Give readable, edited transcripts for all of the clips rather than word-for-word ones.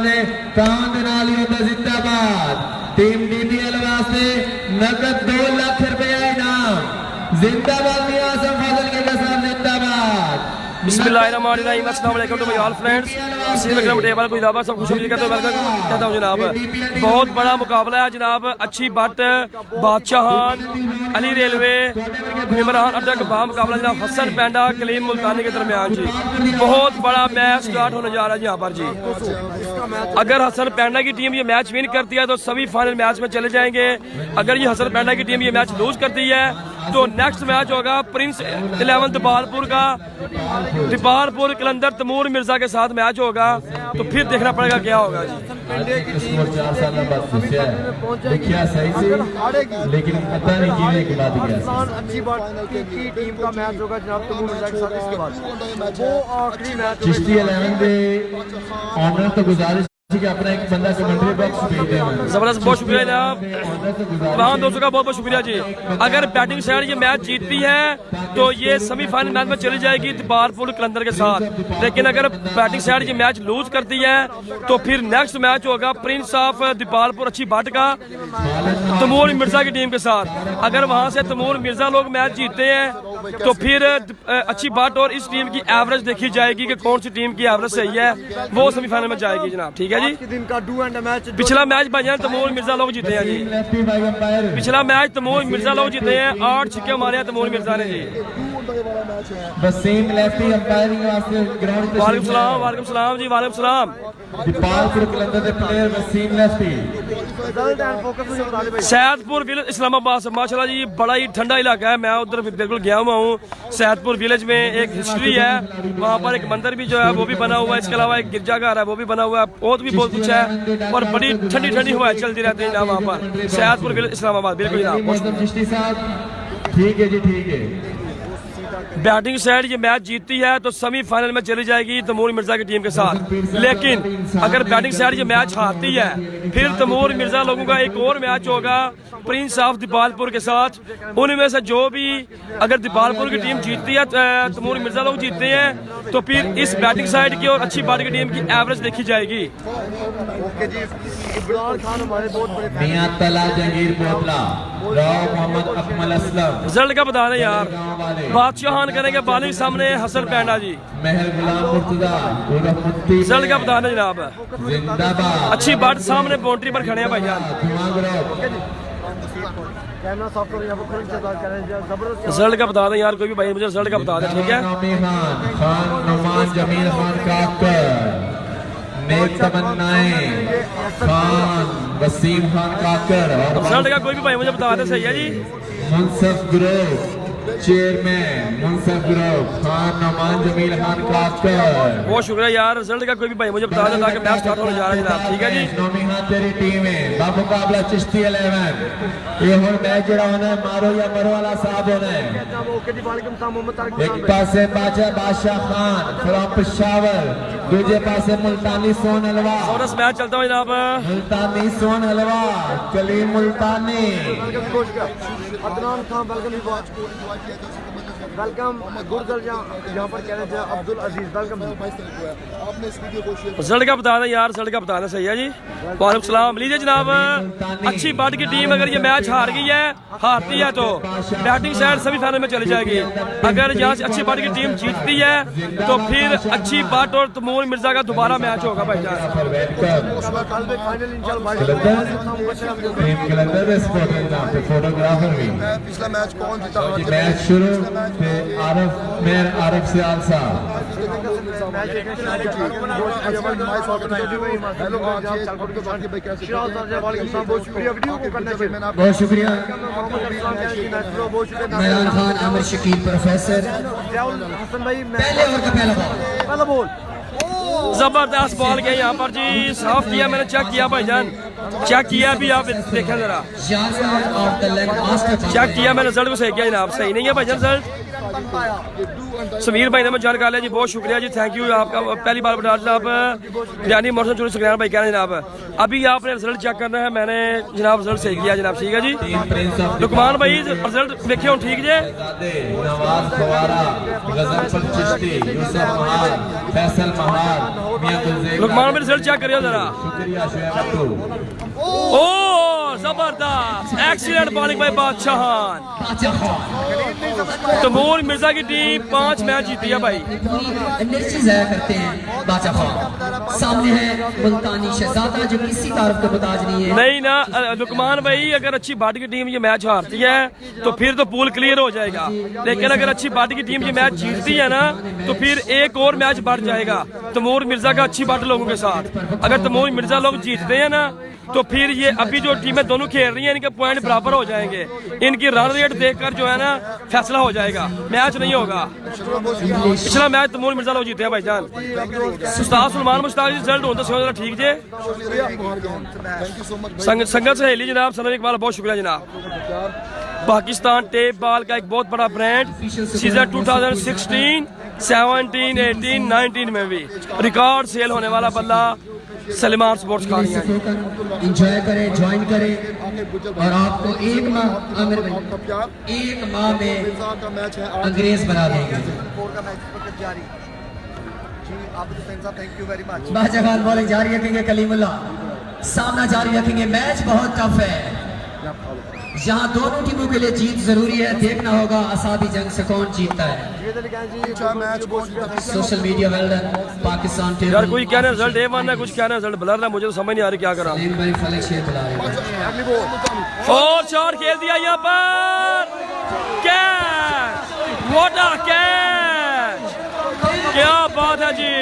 ने कान दे नाल ही होता जिंदाबाद। टीम डीपीएल वास्ते नगद 2 लाख रुपया इनाम। जिंदाबाद मियां आसम फजल के साथ जिंदाबाद। बिस्मिल्लाहिर्रहमानिर्रहीम, अस्सलाम वालेकुम टू माय ऑल फ्रेंड्स। इसी वक्त टेबल को इजाफा सब खुश कहते हूँ जनाब। बहुत बड़ा मुकाबला है जनाब। अच्छी बट, बादशाहान, अली रेलवे, इमरान अटक बा मुकाबला जनाब हसन पेंडा कलीम मुल्तानी के दरमियान जी। बहुत बड़ा मैच स्टार्ट होने जा रहा है यहाँ पर जी। अगर हसन पेंडा की टीम ये मैच विन करती है तो सभी फाइनल मैच में चले जाएंगे। अगर ये हसन पेंडा की टीम ये मैच लूज करती है तो नेक्स्ट मैच होगा प्रिंस 11 दिपालपुर का। दिपालपुर कलंदर तैमूर मिर्जा के साथ मैच होगा तो फिर देखना पड़ेगा क्या होगा जी। लेकिन पता नहीं की बात अच्छी बात की टीम का मैच होगा जनाब तैमूर मिर्जा के साथ। इसके बाद वो आखिरी मैच चिश्ती 11 दे ऑनर तो गुजारिश कि अपना एक बंदा कमेंट्री बॉक्स भेज दें। जबरदस्त, बहुत शुक्रिया जनाब। तमाम दोस्तों का बहुत बहुत शुक्रिया जी। अगर बैटिंग साइड ये मैच जीतती है तो ये सेमीफाइनल मैच में चली जाएगी दिपालपुर कलंदर के साथ। लेकिन अगर बैटिंग साइड ये मैच लूज करती है तो फिर नेक्स्ट मैच होगा प्रिंस ऑफ दिपालपुर अच्छी बाट का तैमूर मिर्जा की टीम के साथ। अगर वहां से तैमूर मिर्जा लोग मैच जीतते हैं तो फिर अच्छी बाट और इस टीम की एवरेज देखी जाएगी कि कौन सी टीम की एवरेज सही है, वो सेमीफाइनल में जाएगी जनाब। ठीक है जी। पिछला मैच भाईजान तैमूर मिर्जा लोग जीते हैं जी। पिछला मैच तैमूर मिर्जा लोग जीते हैं। 8 छक्के मारे हैं तैमूर मिर्जा ने जी। वसीम लेफ्टी अंपायरिंग वास्ते ग्राउंड पे। वालेकुम सलाम, वालेकुम सलाम जी, वालेकुम सलाम। दिपालपुर कलंदर के player Waseem lefty. Saidpur village Islamabad से माशाल्लाह जी बड़ा ही ठंडा इलाका है। मैं उधर बिल्कुल गया हुआ हूँ। सैदपुर विलेज में एक हिस्ट्री है, वहाँ पर एक मंदिर भी जो है वो भी बना हुआ है। इसके अलावा एक गिरजाघर है वो भी बना हुआ है। और भी बहुत कुछ है और बड़ी ठंडी ठंडी हवाएं चलती रहती है वहाँ पर। सैदपुर विलेज इस्लामाबाद बिल्कुल ठीक है जी, ठीक है। बैटिंग साइड ये मैच जीतती है तो सेमीफाइनल में चली जाएगी तैमूर मिर्जा की टीम के साथ। लेकिन अगर बैटिंग साइड ये मैच हारती है फिर तैमूर मिर्जा लोगों का एक और मैच होगा प्रिंस ऑफ दिपालपुर के साथ। उनमें से जो भी अगर दिपालपुर की टीम जीतती है, तैमूर मिर्जा लोग जीतते हैं तो फिर इस बैटिंग साइड की और अच्छी बात की टीम की एवरेज देखी जाएगी। रिजल्ट का बता दें यार। बादशाहान करेंगे बॉलिंग सामने हसन पेंडा जी। रिजल्ट का बता दें जनाब। अच्छी बात सामने बाउंड्री पर खड़े हैं भाईजान। रिजल्ट का बता दें यार, कोई भी भाई मुझे रिजल्ट का बता दें। ठीक है, वसीम खान काकर। रिजल्ट का कोई भी भाई मुझे बता दें। सही है जी। Munsaf group chairman Munsaf group Khan Naman Jamil Khan Kakar. बहुत शुक्रिया यार। रिजल्ट का कोई भी भाई मुझे बता दें ताकि मैच स्टार्ट होने जा रहा है जनाब। ठीक है जी। तेरी टीम है बामुकाबला चिश्ती 11। ये हुण मैच जड़ा होना है मारो या मरो वाला साहब होना है। एक पासे बादशाह खान फ्रॉम पेशावर, दूजे पासे मुल्तानी सोन हलवा। और मैच चलता हुआ जनाब। मुल्तानी सोन हलवा कलीम मुल्तानी। अदनान खान वेलकम गुरजल यहाँ पर कह रहे अब्दुल अजीज वेलकम। रिजल्ट का बता दें यार। रिजल्ट का बता दें। सही है जी। वालेकुम सलाम। लीजिए जनाब। अच्छी बाट की टीम अगर ये मैच हार गई है, हारती है तो बैटिंग साइड सेमीफाइनल में चली जाएगी। अगर यहाँ से अच्छी बाट की टीम जीतती है तो फिर अच्छी बाट और तैमूर मिर्जा का दोबारा मैच होगा भाईजान। फोटोग्राफर भी पिछला मैच कौन जीता? मैच शुरू आरफ मेयर आरफ से आलसा। बहुत शुक्रिया मैरान खान आमिर शकील प्रोफेसर। पहले ओवर का पहला बॉल जबरदस्त बॉल गया यहाँ पर जी। साफ किया, मैंने चेक किया भाईजान, चेक किया भी। आप देखें जरा, चेक किया मैंने। रिजल्ट को सही किया जनाब। सही नहीं है भाईजान रिजल्ट। समीर भाई ने मैं जानकारी लिया जी, बहुत शुक्रिया जी, थैंक यू आपका। पहली बार बता जनाब यानी मौसम चोरी सुखरान भाई कह रहे हैं जनाब। अभी आपने रिजल्ट चेक करना है, मैंने जनाब रिजल्ट सही किया जनाब, ठीक है जी। लुकमान भाई रिजल्ट देखिए हम ठीक जे। नवाज फवारा, गजनफर चिश्ती, यूसुफ महार, फैसल महार, मियां गुलजेब। लुकमान भाई रिजल्ट चेक करियो जरा। शुक्रिया शुएब अब्दुल। ओ जबरदस्त excellent bowling by Badshahan. Taimur Mirza की टीम 5 मैच जीती है भाई। एनर्जी जाया करते हैं बादशाह खान। सामने है मुल्तानी शहजादा जो किसी तारफ के मुताज नहीं है। नहीं ना लुकमान भाई, अगर अच्छी बाटी की टीम ये मैच हारती है तो फिर तो पूल क्लियर हो जाएगा, लेकिन अगर अच्छी बाटी की टीम ये मैच जीतती है ना तो फिर एक और मैच बढ़ जाएगा तैमूर मिर्जा का अच्छी बाटी लोगों के साथ। अगर तैमूर मिर्जा लोग जीतते हैं ना तो फिर ये अभी जो टीमें दोनों खेल रही हैं इनके पॉइंट बराबर हो जाएंगे। इनकी रन रेट देखकर जो है ना फैसला हो जाएगा, मैच नहीं होगा। पिछला मैच तैमूर मिर्जा लोग जीते हैं भाईजान। उस्ताद सलमान मुश्ताक जी रिजल्ट होता जरा ठीक जे। संगत सहेली जनाब सनम इकबाल, बहुत शुक्रिया जनाब। पाकिस्तान टेप बॉल का एक बहुत बड़ा ब्रांड सीजन 2016, 17, 18, 19 में भी रिकॉर्ड सेल होने वाला बल्ला सलमान स्पोर्ट्स खानिया। एंजॉय करें, ज्वाइन करें और आपको एक माह में अंग्रेज बना देंगे। बादशाह खान बॉलिंग जारी रखेंगे, कलीमुल्लाह सामना जारी रखेंगे। मैच बहुत टफ है, यहाँ दोनों टीमों के लिए जीत जरूरी है। देखना होगा असाबी जंग से कौन जीतता है। Social media well done Pakistan team. यार कोई कहना रिजल्ट A1 है, कुछ कहना रिजल्ट ब्लर है, मुझे तो समझ नहीं आ रही क्या करा। और शॉट खेल दिया यहाँ पर, कैच, व्हाट अ कैच, क्या बात है जी,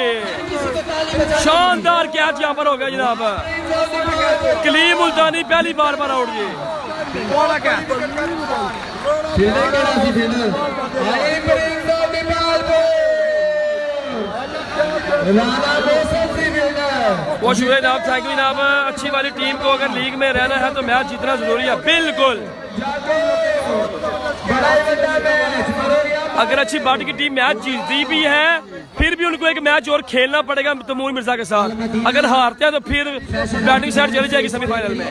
शानदार कैच यहाँ पर हो गया जनाब। कलीम मुल्तानी पहली बार पर आउट जी। बहुत शुक्रिया जनाब, थैंक यू जनाब। अच्छी वाली टीम को अगर लीग में रहना है तो मैच जीतना जरूरी है, बिल्कुल। अगर अच्छी बाटी की टीम मैच जीतती भी है फिर भी उनको एक मैच और खेलना पड़ेगा तैमूर मिर्जा के साथ। अगर हारते हैं तो फिर बैटिंग साइड चली जाएगी सेमीफाइनल में।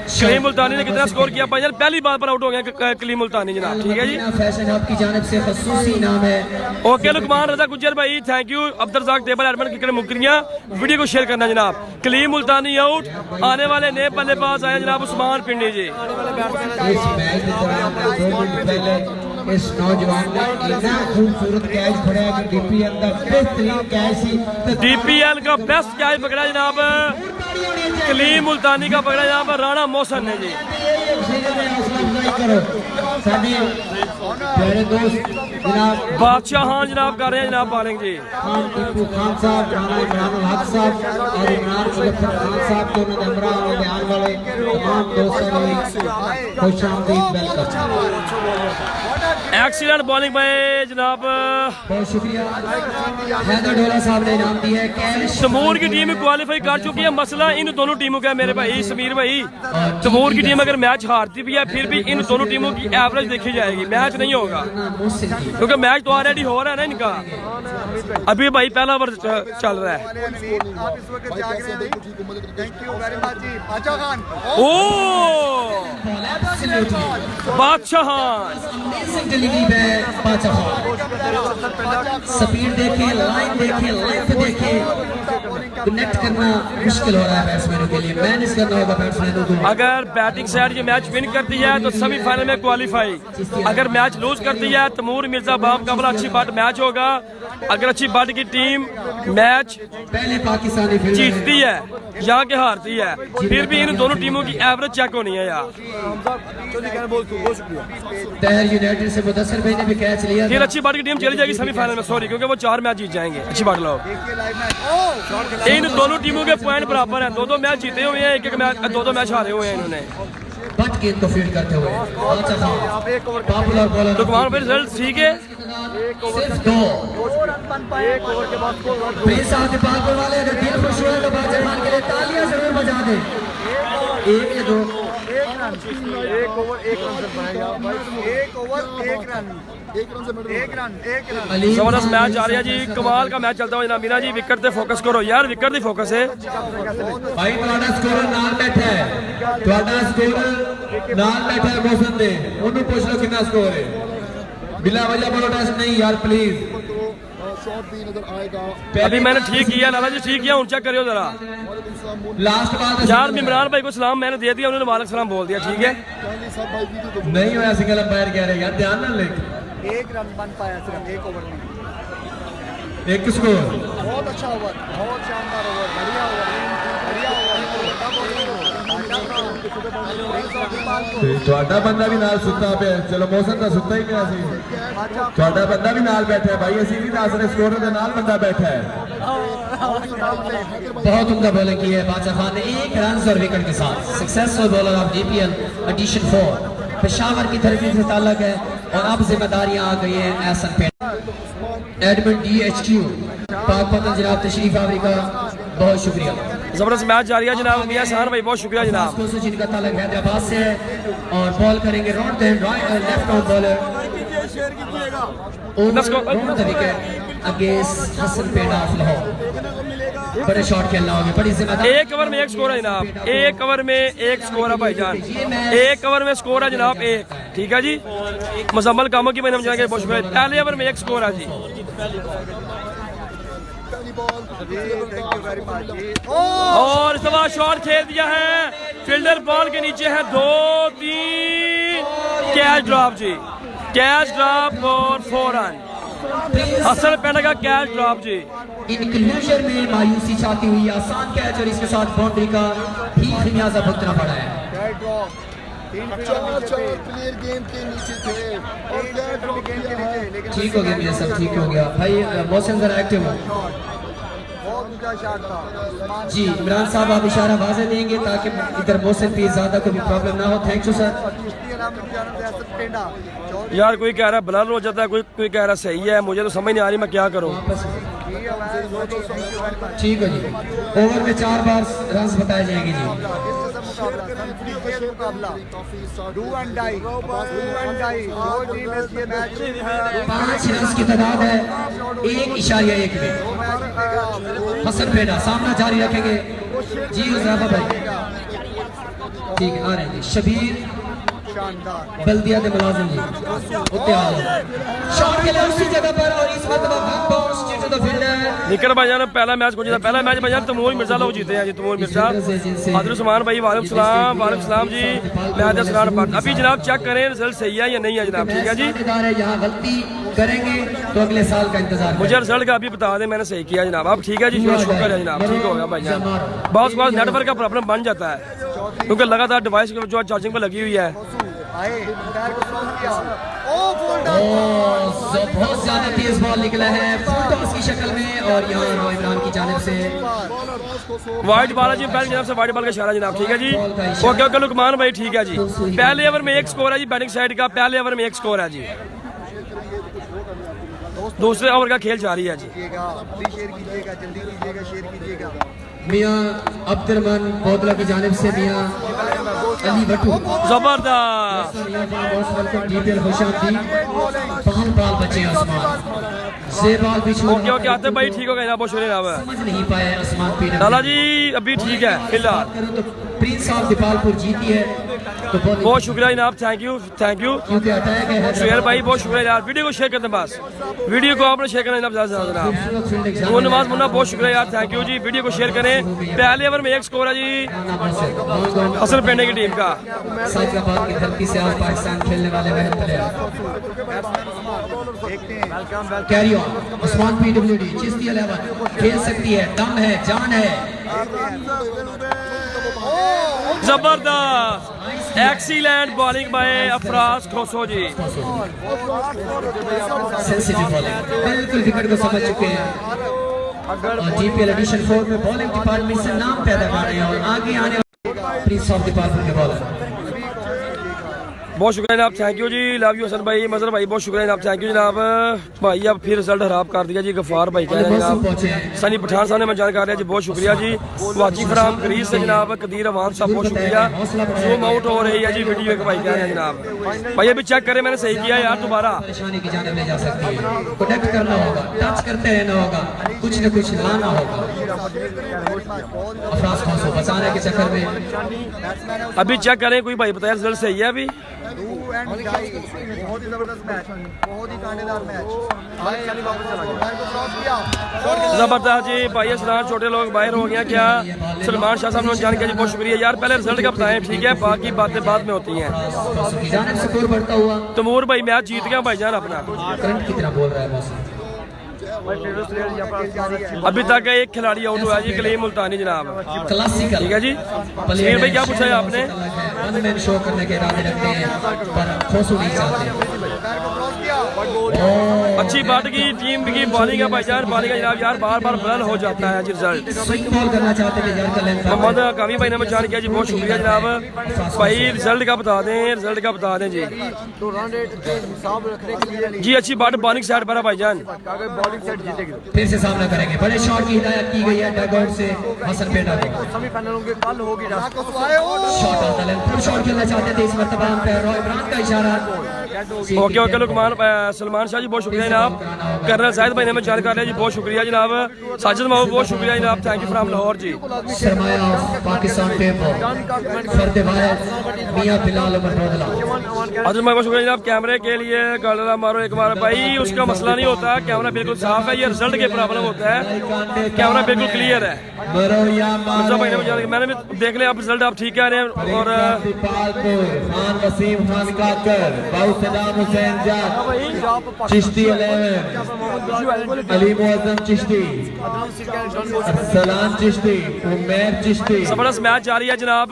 कलीम मुल्तानी ने कितना स्कोर किया भाईजान, पहली बार पर आउट हो गया कलीम मुल्तानी जनाब, ठीक है जी। फैशन हब की जानिब से खसूसी इनाम है। ओके लुकमान रजा गुज्जर भाई, thank you. Abdurrazzaq table admin cricket Mukarian, video को शेयर करना जनाब। कलीम मुल्तानी आउट, आने वाले नए बल्लेबाज आए जनाब उस्मान पिंडी जी। इस नौजवान ने इतना खूबसूरत कैच पकड़ा कि डीपीएल का बेहतरीन कैच ही, डीपीएल का बेस्ट कैच पकड़ा जनाब कलीम मुल्तानी का, पकड़ा जनाब राणा मोहसन ने जी। प्यारे दोस्त जनाब बादशाह खान जनाब कर रहे हैं जनाब बॉलिंग जी। खान साहब, राणा इमरान हक साहब और इमरान खान साहब को आने वाले तमाम दोस्तों ने खुश आमदीद वेलकम। एक्सीलेंट बॉलिंग भाई जनाब, बहुत शुक्रिया। हैदर ढोला साहब ने इनाम दिया है कैश। तैमूर की टीम क्वालिफाई कर चुकी है, मसला इन दोनों टीमों का है मेरे भाई समीर भाई। तैमूर की टीम अगर मैच हारती भी है फिर भी इन दोनों टीमों की एवरेज देखी जाएगी, मैच नहीं होगा क्योंकि मैच तो ऑलरेडी हो रहा है ना इनका। अभी भाई पहला ओवर चल रहा है। ओ बादशाह खान स्पीड देखें, लाइन देखें, लेंथ देखें, कनेक्ट करना मुश्किल हो रहा है बैट्समैनों के लिए, मैनेज करना होगा बैट्समैनों को। अगर बैटिंग साइड ये मैच विन करती है तो सेमीफाइनल में क्वालिफाई, अगर मैच लूज करती है तैमूर मिर्जा बाम का बड़ा अच्छी बात मैच होगा। अगर अच्छी बात की टीम मैच पहले पाकिस्तानी जीतती है या के हारती है फिर भी इन दोनों टीमों की एवरेज चेक होनी है यार। तहर यूनाइटेड से मुदस्सिर भाई ने भी कैच लिया, फिर अच्छी बात की टीम चली जाएगी सेमीफाइनल में, सॉरी क्योंकि वो 4 मैच जीत जाएंगे। अच्छी बात लो, इन दोनों टीमों के पॉइंट बराबर हैं, 2-2 मैच जीते हुए हैं, 1-1 मैच 2-2 मैच हारे हुए हैं इन्होंने। बट गेंद को फील्ड करते हुए पॉपुलर बॉलर लुकमान भाई रिजल्ट ठीक है, सिर्फ 2 नेपाल वाले अगर दिल खुश हुए तो बादशाह खान के लिए तालियां जरूर बजा दें। 1 या 2 एक रन एक ओवर एक रन से बनाएगा भाई एक ओवर एक रन जबरदस्त मैच जा रहा है जी कमाल का मैच चलता हुआ जनाब मीना जी विकेट पे फोकस करो यार विकेट दी फोकस है भाई ਤੁਹਾਡਾ ਸਕੋਰਰ ਨਾਲ ਬੈਠਾ ਹੈ ਤੁਹਾਡਾ ਸਕੋਰਰ ਨਾਲ ਬੈਠਾ ਹੈ ਮੌਸਮ ਦੇ ਉਹਨੂੰ ਪੁੱਛ ਲਓ ਕਿੰਨਾ ਸਕੋਰ ਹੈ बिला वजह बोलो टेस्ट नहीं यार प्लीज शॉट भी नजर आएगा। अभी मैंने ठीक किया लाला जी ठीक किया चेक करियो जरा लास्ट बात यार इमरान भाई को सलाम मैंने दे दिया उन्होंने वालेकुम सलाम बोल दिया ठीक है नहीं होया सिंगल अंपायर कह रहे यार ध्यान ना ले एक रन बन पाया सिर्फ एक ओवर में एक स्कोर बहुत अच्छा ओवर बहुत शानदार ओवर बढ़िया ਤੁਹਾਡਾ ਬੰਦਾ ਵੀ ਨਾਲ ਸੁੱਤਾ ਪਿਆ ਚਲੋ ਮੌਸਮ ਦਾ ਸੁੱਤਾ ਹੀ ਪਿਆ ਸੀ ਤੁਹਾਡਾ ਬੰਦਾ ਵੀ ਨਾਲ ਬੈਠਾ ਹੈ ਭਾਈ ਅਸੀਂ ਵੀ ਦੱਸ ਰਹੇ ਸਕੋਰਰ ਦੇ ਨਾਲ ਬੰਦਾ बैठा है बहुत उम्दा बॉलिंग की है बादशाह खान ने 1 रन और विकेट के साथ successful bowler of DPL edition 4 Peshawar की धरती से ताल्लुक है और अब जिम्मेदारियां आ गई हैं एहसन पे एडमंड DHQ पाक पतन जनाब तशरीफ आवरी का बहुत शुक्रिया जबरदस्त मैच जारी है जनाब मियां सहर भाई बहुत शुक्रिया जनाब दोस्तों जिनका ताल्लुक हैदराबाद से है और बॉल करेंगे round the left arm bowler over the wicket against Hasan Pera of Lahore बड़े शॉट खेलना होगा बड़ी जिम्मेदारी एक ओवर में एक स्कोर है जनाब एक ओवर में एक स्कोर है भाईजान एक ओवर में स्कोर है जनाब एक ठीक है जी मुकम्मल कामों की मैंने जाएंगे बहुत शुक्रिया पहले ओवर में एक स्कोर है जी और इस दफा शॉट खेल दिया है फील्डर बॉल के नीचे है 2-3 कैच ड्रॉप जी कैच ड्रॉप और 4 रन हसन पेड़ा का कैच ड्रॉप जी इंक्लूजन में मायूसी छाती हुई आसान कैच और इसके साथ बाउंड्री का ही खमियाजा भुगतना पड़ा है प्लेयर गेम के नीचे थे और ठीक हो गया मेरा सब ठीक हो गया भाई मौसम जरा एक्टिव हो जी इमरान साहब आप इशारा वाज़ेह देंगे ताकि इधर मौसम पे ज्यादा कोई प्रॉब्लम ना हो थैंक यू सर यार कोई कह रहा है ब्लर हो जाता है कोई कह रहा सही है मुझे तो समझ नहीं आ रही मैं क्या करूं ठीक है जी ओवर में 4 बार रन बताए जाएंगे जी 5 रन की तादाद है 1.1 में हसन पेड़ा सामना जारी रखेंगे जी हुजैफा भाई ठीक है आ रहे हैं शबीर बल्दिया के मुलाजिम जी उत्ते आ जाओ शॉट के लिए उसी जगह पर और इस मरतबा back bounce to the fielder निकल भाईजान पहला मैच को जीता पहला मैच भाईजान तमूल मिर्जा लोग जीते हैं जी तमूल मिर्जा हाजिर उस्मान भाई वालेकुम सलाम जी मैं सलाम अभी जनाब चेक करें रिजल्ट सही है या नहीं है जनाब ठीक है जी यहाँ गलती करेंगे तो अगले साल का इंतजार मुझे रिजल्ट का अभी बता दें मैंने सही किया जनाब आप ठीक है जी शुक्र है जनाब ठीक हो गया भाईजान बहुत बार नेटवर्क का प्रॉब्लम बन जाता है क्योंकि लगातार डिवाइस जो चार्जिंग पर लगी हुई है बहुत ज्यादा तेज बॉल निकला है फुल टॉस की शक्ल में और यहाँ रो इमरान की जानिब से वाइट बॉल जी पहले जनाब से वाइट बॉल का इशारा जनाब ठीक है जी ओके ओके लुकमान भाई ठीक है जी पहले ओवर में एक स्कोर है जी बैटिंग साइड का पहले ओवर में एक स्कोर है जी दूसरे ओवर का खेल जारी है जी मियां अब्दुर्रहमान बोतला की जानिब से मियां अली भट्टू जबरदस्त DPL खुशामदी बाल बचे आसमान से बॉल भी ओके ओके आते भाई ठीक हो गया ना बहुत शुक्रिया समझ नहीं पाए आसमान पे लाला जी अभी ठीक है फिलहाल तो प्रिंस ऑफ दीपालपुर जीती है तो बहुत शुक्रिया जनाब थैंक यू क्योंकि अटैक है शेयर भाई बहुत शुक्रिया यार वीडियो को शेयर करते बस वीडियो को आपने शेयर करना जनाब ज्यादा से ज्यादा जनाब नवाज मुन्ना बहुत शुक्रिया यार थैंक यू जी वीडियो को शेयर करें पहले ओवर में एक स्कोर है जी हसन पेड़े की टीम का साइदाबाद की धरती से आज पाकिस्तान खेलने वाले वह player carry on Usman PWD Chishti 11 खेल सकती है दम है जान है जबरदस्त excellent bowling by Afraz Khoso ji sensitive bowling बिल्कुल विकेट को समझ चुके हैं और DPL एडिशन 4 में बॉलिंग डिपार्टमेंट से नाम पैदा कर रहे हैं और आगे आने प्रिंस ऑफ दीपालपुर के बॉलर बहुत शुक्रिया जनाब, थैंक यू जी, लव यू हसन भाई, मजहर भाई, बहुत शुक्रिया जनाब, थैंक यू जनाब। भाई अब फिर रिजल्ट खराब कर दिया जी, गफार भाई कह रहे हैं जनाब। सनी पठान साहब ने मैं जानकारी है जी, बहुत शुक्रिया जी। वाजी फराम करीज से जनाब, कदीर अवान साहब बहुत शुक्रिया। जूम आउट हो रही है जी वीडियो, एक भाई कह रहे हैं जनाब। भाई अभी चेक करें, मैंने सही किया यार दोबारा। परेशानी की जाने ले जा सकती है, कनेक्ट करना होगा, टच करते रहना होगा, कुछ न कुछ लाना होगा। अफराज खान को बचाने के चक्कर में अभी चेक करें, कोई भाई बताया रिजल्ट सही है अभी। बहुत ही जबरदस्त मैच, बहुत ही कांटेदार मैच। जबरदस्त जी भाई, असलान छोटे लोग बाहर हो गया क्या? सलमान शाह साहब ने जान के जी बहुत शुक्रिया यार। पहले रिजल्ट का बताएं, ठीक है, बाकी बातें बाद में होती हैं। जानिब से स्कोर बढ़ता हुआ तमूर भाई मैच जीत गया भाईजान अपना। करंट की तरह बोल रहा है मौसम। अभी तक एक खिलाड़ी आउट हुआ जी, कलीम मुल्तानी जनाब। क्लासिकल ठीक है जी। समीर भाई क्या पूछा है आपने? वन मैन शो करने के इरादे रखते हैं पर खोसू नहीं चाहते। अच्छी बात की टीम की बॉलिंग है भाईजान, बॉलिंग है जनाब यार, बार बार बदल हो जाता है जी रिजल्ट। स्विंग बॉल करना चाहते थे जड़ का लेंथ मोहम्मद कामी भाई ने मैं जान किया जी, बहुत शुक्रिया जनाब। भाई रिजल्ट का बता दें, रिजल्ट का बता दें जी। तो रन रेट के हिसाब रखने के लिए जी अच्छी बात, बॉलिंग साइड पर है भाईजान। अगर बॉलिंग सेट जीतेगी फिर से सामना करेंगे। बड़े शॉट की हिदायत की गई है डगआउट से हसन पेड़ा को। सेमीफाइनल होंगे, कल होगी shot on the length, full shot खेलना चाहते थे इस मर्तबा पे रॉय ब्रांड का इशारा। ओके ओके लुकमान सलमान शाह जी बहुत शुक्रिया जनाब। कर्नल जाहिद भाई ने मैं जानकारी है जी, बहुत शुक्रिया जनाब। साजिद महबूब बहुत शुक्रिया जनाब, thank you from Lahore ji. Sarmaya of Pakistan table Fard Wahid मियां बिलाल उमर रोदला। अजय बहुत शुक्रिया जनाब। कैमरे के लिए गाला मारो एक बार भाई, उसका मसला नहीं होता, कैमरा बिल्कुल साफ है, ये रिजल्ट के प्रॉब्लम होता है, कैमरा बिल्कुल क्लियर है। मिर्जा भाई ने मैं जानकारी, मैंने भी देख लिया, आप रिजल्ट आप ठीक कह रहे हैं। और खान वसीम खान काकर, बाबू सदाम हुसैन जाट, चिश्ती 11, अली मुअज्जम चिश्ती, अरसलान चिश्ती, उमैर चिश्ती। जबरदस्त मैच जारी है जनाब।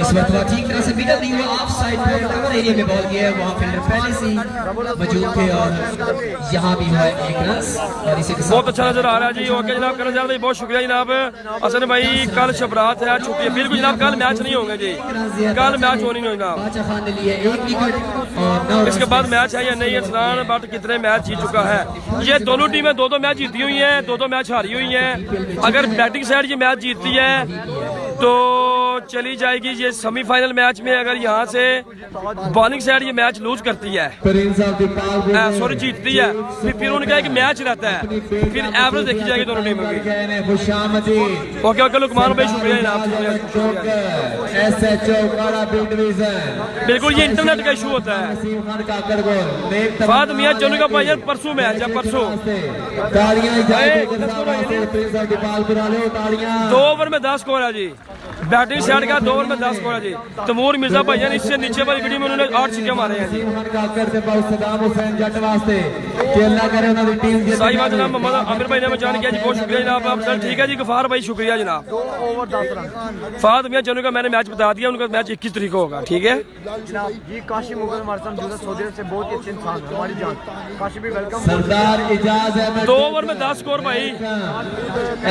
इस वक्त वह ठीक तरह से बिगड़ नहीं हुआ, ऑफ साइड पे कवर एरिया में बॉल गया है, वहाँ फील्डर पहले से मौजूद थे और यहाँ भी हुआ एक रन और इसी के साथ बहुत अच्छा नजर आ रहा है जी। ओके जनाब, करन भाई बहुत शुक्रिया जनाब। हसन भाई कल शबरात है, छुट्टी है, बिल्कुल जनाब, कल मैच नहीं होंगे जी, कल मैच होनी नहीं जनाब। बादशाह खान ने लिए एक विकेट और 9 इसके बाद मैच है या नहीं है? सलान बट कितने मैच जीत चुका है? ये दोनों टीमें दो मैच जीती हुई हैं, दो मैच हारी हुई हैं। अगर बैटिंग साइड ये मैच जीतती है तो चली जाएगी ये सेमीफाइनल मैच में। अगर यहाँ से बॉलिंग साइड ये मैच लूज करती है, सॉरी जीतती है, फिर उनका एक मैच रहता है, फिर एवरेज देखी जाएगी दोनों टीमों की। ओके ओके लुकमान भाई शुक्रिया जनाब। बिल्कुल ये इंटरनेट का इशू होता है। फाद मियां जनू का भाई परसों मैच है, परसों 2 ओवर में 10 स्कोर है जी, बैटिंग साइड का 2 ओवर में 10 स्कोर है जी। तमूर मिर्जा भाई इससे नीचे वाली वीडियो में उन्होंने 8 छक्के मारे हैं जी। सही बात जनाब। मोहम्मद आमिर भाई ने मैं जान किया जी, बहुत शुक्रिया जनाब। आप सर ठीक है जी। गफार भाई शुक्रिया जनाब। 2 ओवर 10 रन। फाद मियां जनू का मैंने मैच बता दिया, उनका मैच 21 तारीख को होगा, ठीक है जनाब। जी काशी मुगल हमारे साथ जुड़ा, सऊदी अरब से बहुत ही अच्छे इंसान है, हमारी जान काशी भी वेलकम। सरदार इजाज अहमद 2 ओवर में 10 स्कोर भाई,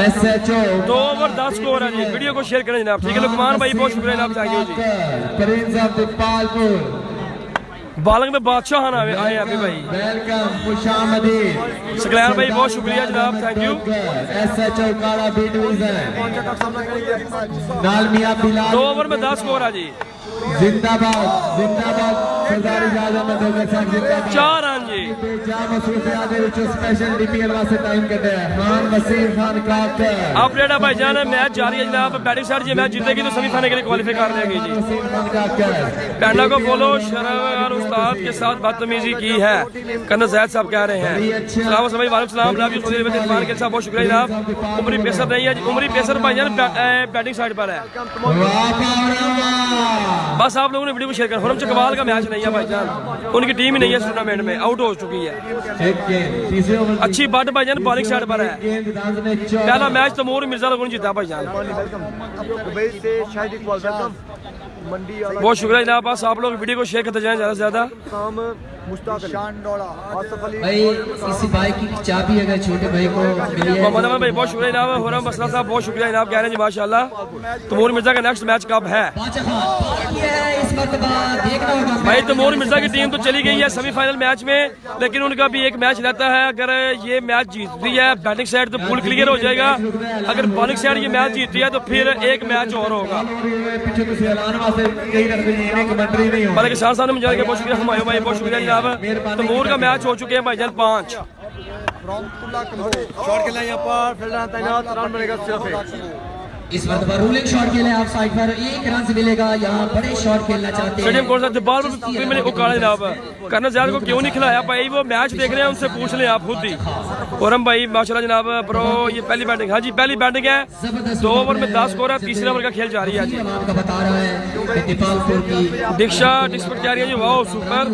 SHO 2 ओवर 10 स्कोर है जी। वीडियो को शेयर करें जनाब, ठीक है लुकमान भाई बहुत शुक्रिया जनाब, thank you ji. Prince of Dipalpur bowling में बादशाह आए हैं अभी भाई। वेलकम खुशामदीद सकलैन भाई बहुत शुक्रिया जनाब, थैंक यू। SHO काला बी डिवीजन नाल मियां बिलाल 2 ओवर में 10 स्कोर है जी। जिंदाबाद जिंदाबाद सरदार इजाज अहमद होगा साहब जिंदाबाद। 4 रन जी। बेजा मसरूफियात दे विचों स्पेशल DPL वास्ते टाइम कटे खान वसीम खान काकर अपडेट है भाईजान, मैच जारी है जनाब। बैटिंग साइड ये मैच जीतेगी तो सेमीफाइनल के लिए क्वालीफाई कर लेगी जी। वसीम खान काकर पैंडा को बोलो शर्म और उस्ताद के साथ बदतमीजी की है, कर्नल जैद साहब कह रहे हैं। सलाम भाई वालेकुम सलाम लव यू सऊदी अरब इरफान के साथ बहुत शुक्रिया जनाब। उमरी पेसर नहीं है जी, उमरी पेसर भाईजान बैटिंग साइड पर है। बस आप लोगों ने वीडियो को शेयर कर। हुरम चकवाल का मैच नहीं है भाईजान, उनकी टीम ही नहीं है इस टूर्नामेंट में, आउट हो चुकी है। अच्छी बट भाईजान बॉलिंग साइड पर है। पहला मैच तमूर मिर्जा लोगों ने जीता भाईजान। दुबई से शाहिद इकबाल वेलकम। मंडी बहुत शुक्रिया जनाब। बस आप लोग वीडियो को शेयर करते जाएं ज़्यादा से ज़्यादा। काम मुश्ताक अली, शानडोला आसिफ अली, भाई इसी बाइक की चाबी अगर छोटे भाई को मिली है मोहम्मद अमन भाई बहुत शुक्रिया जनाब, हुरम मसला साहब बहुत शुक्रिया जनाब, कह रहे हैं जी माशाल्लाह। तैमूर मिर्जा का नेक्स्ट मैच कब है? बादशाह खान बाकी है इस मर्तबा देखना होगा भाई तैमूर मिर्जा की टीम तो चली गई है सेमीफाइनल मैच में, लेकिन उनका भी एक मैच रहता है। अगर ये मैच जीतती है बैटिंग साइड तो पूल क्लियर हो जाएगा, अगर बॉलिंग साइड ये मैच जीतती है तो फिर एक मैच और होगा। पीछे तुसी ऐलान वास्ते कई रखते हैं एक कमेंट्री नहीं हो बल्कि शाह साहब ने मुझे बहुत शुक्रिया, हुमायूं भाई बहुत शुक्रिया जनाब। तैमूर का मैच हो चुके हैं भाईजान 5। रॉमतुल्ला कंबो शॉट खेलना है यहाँ पर, फील्डर तैनात, रन बनेगा सिर्फ एक। इस मर्तबा रूलिंग शॉट खेले आप साइड पर 1 रन से मिलेगा। यहाँ बड़े शॉट खेलना चाहते हैं स्टेडियम कौन सा बाल में मैंने उकाड़ा जनाब, करना ज़्यादा को क्यों नहीं खिलाया भाई, वो मैच देख रहे हैं उनसे पूछ लें आप खुद ही। और हम भाई माशाल्लाह जनाब प्रो, ये पहली बैटिंग, हाँ जी पहली बैटिंग है, 2 ओवर में 10 स्कोर है, तीसरे ओवर का खेल जारी है जी। आपका बता रहा है कि दीपालपुर की दीक्षा डिस्पट जारी है जी, वाह सुपर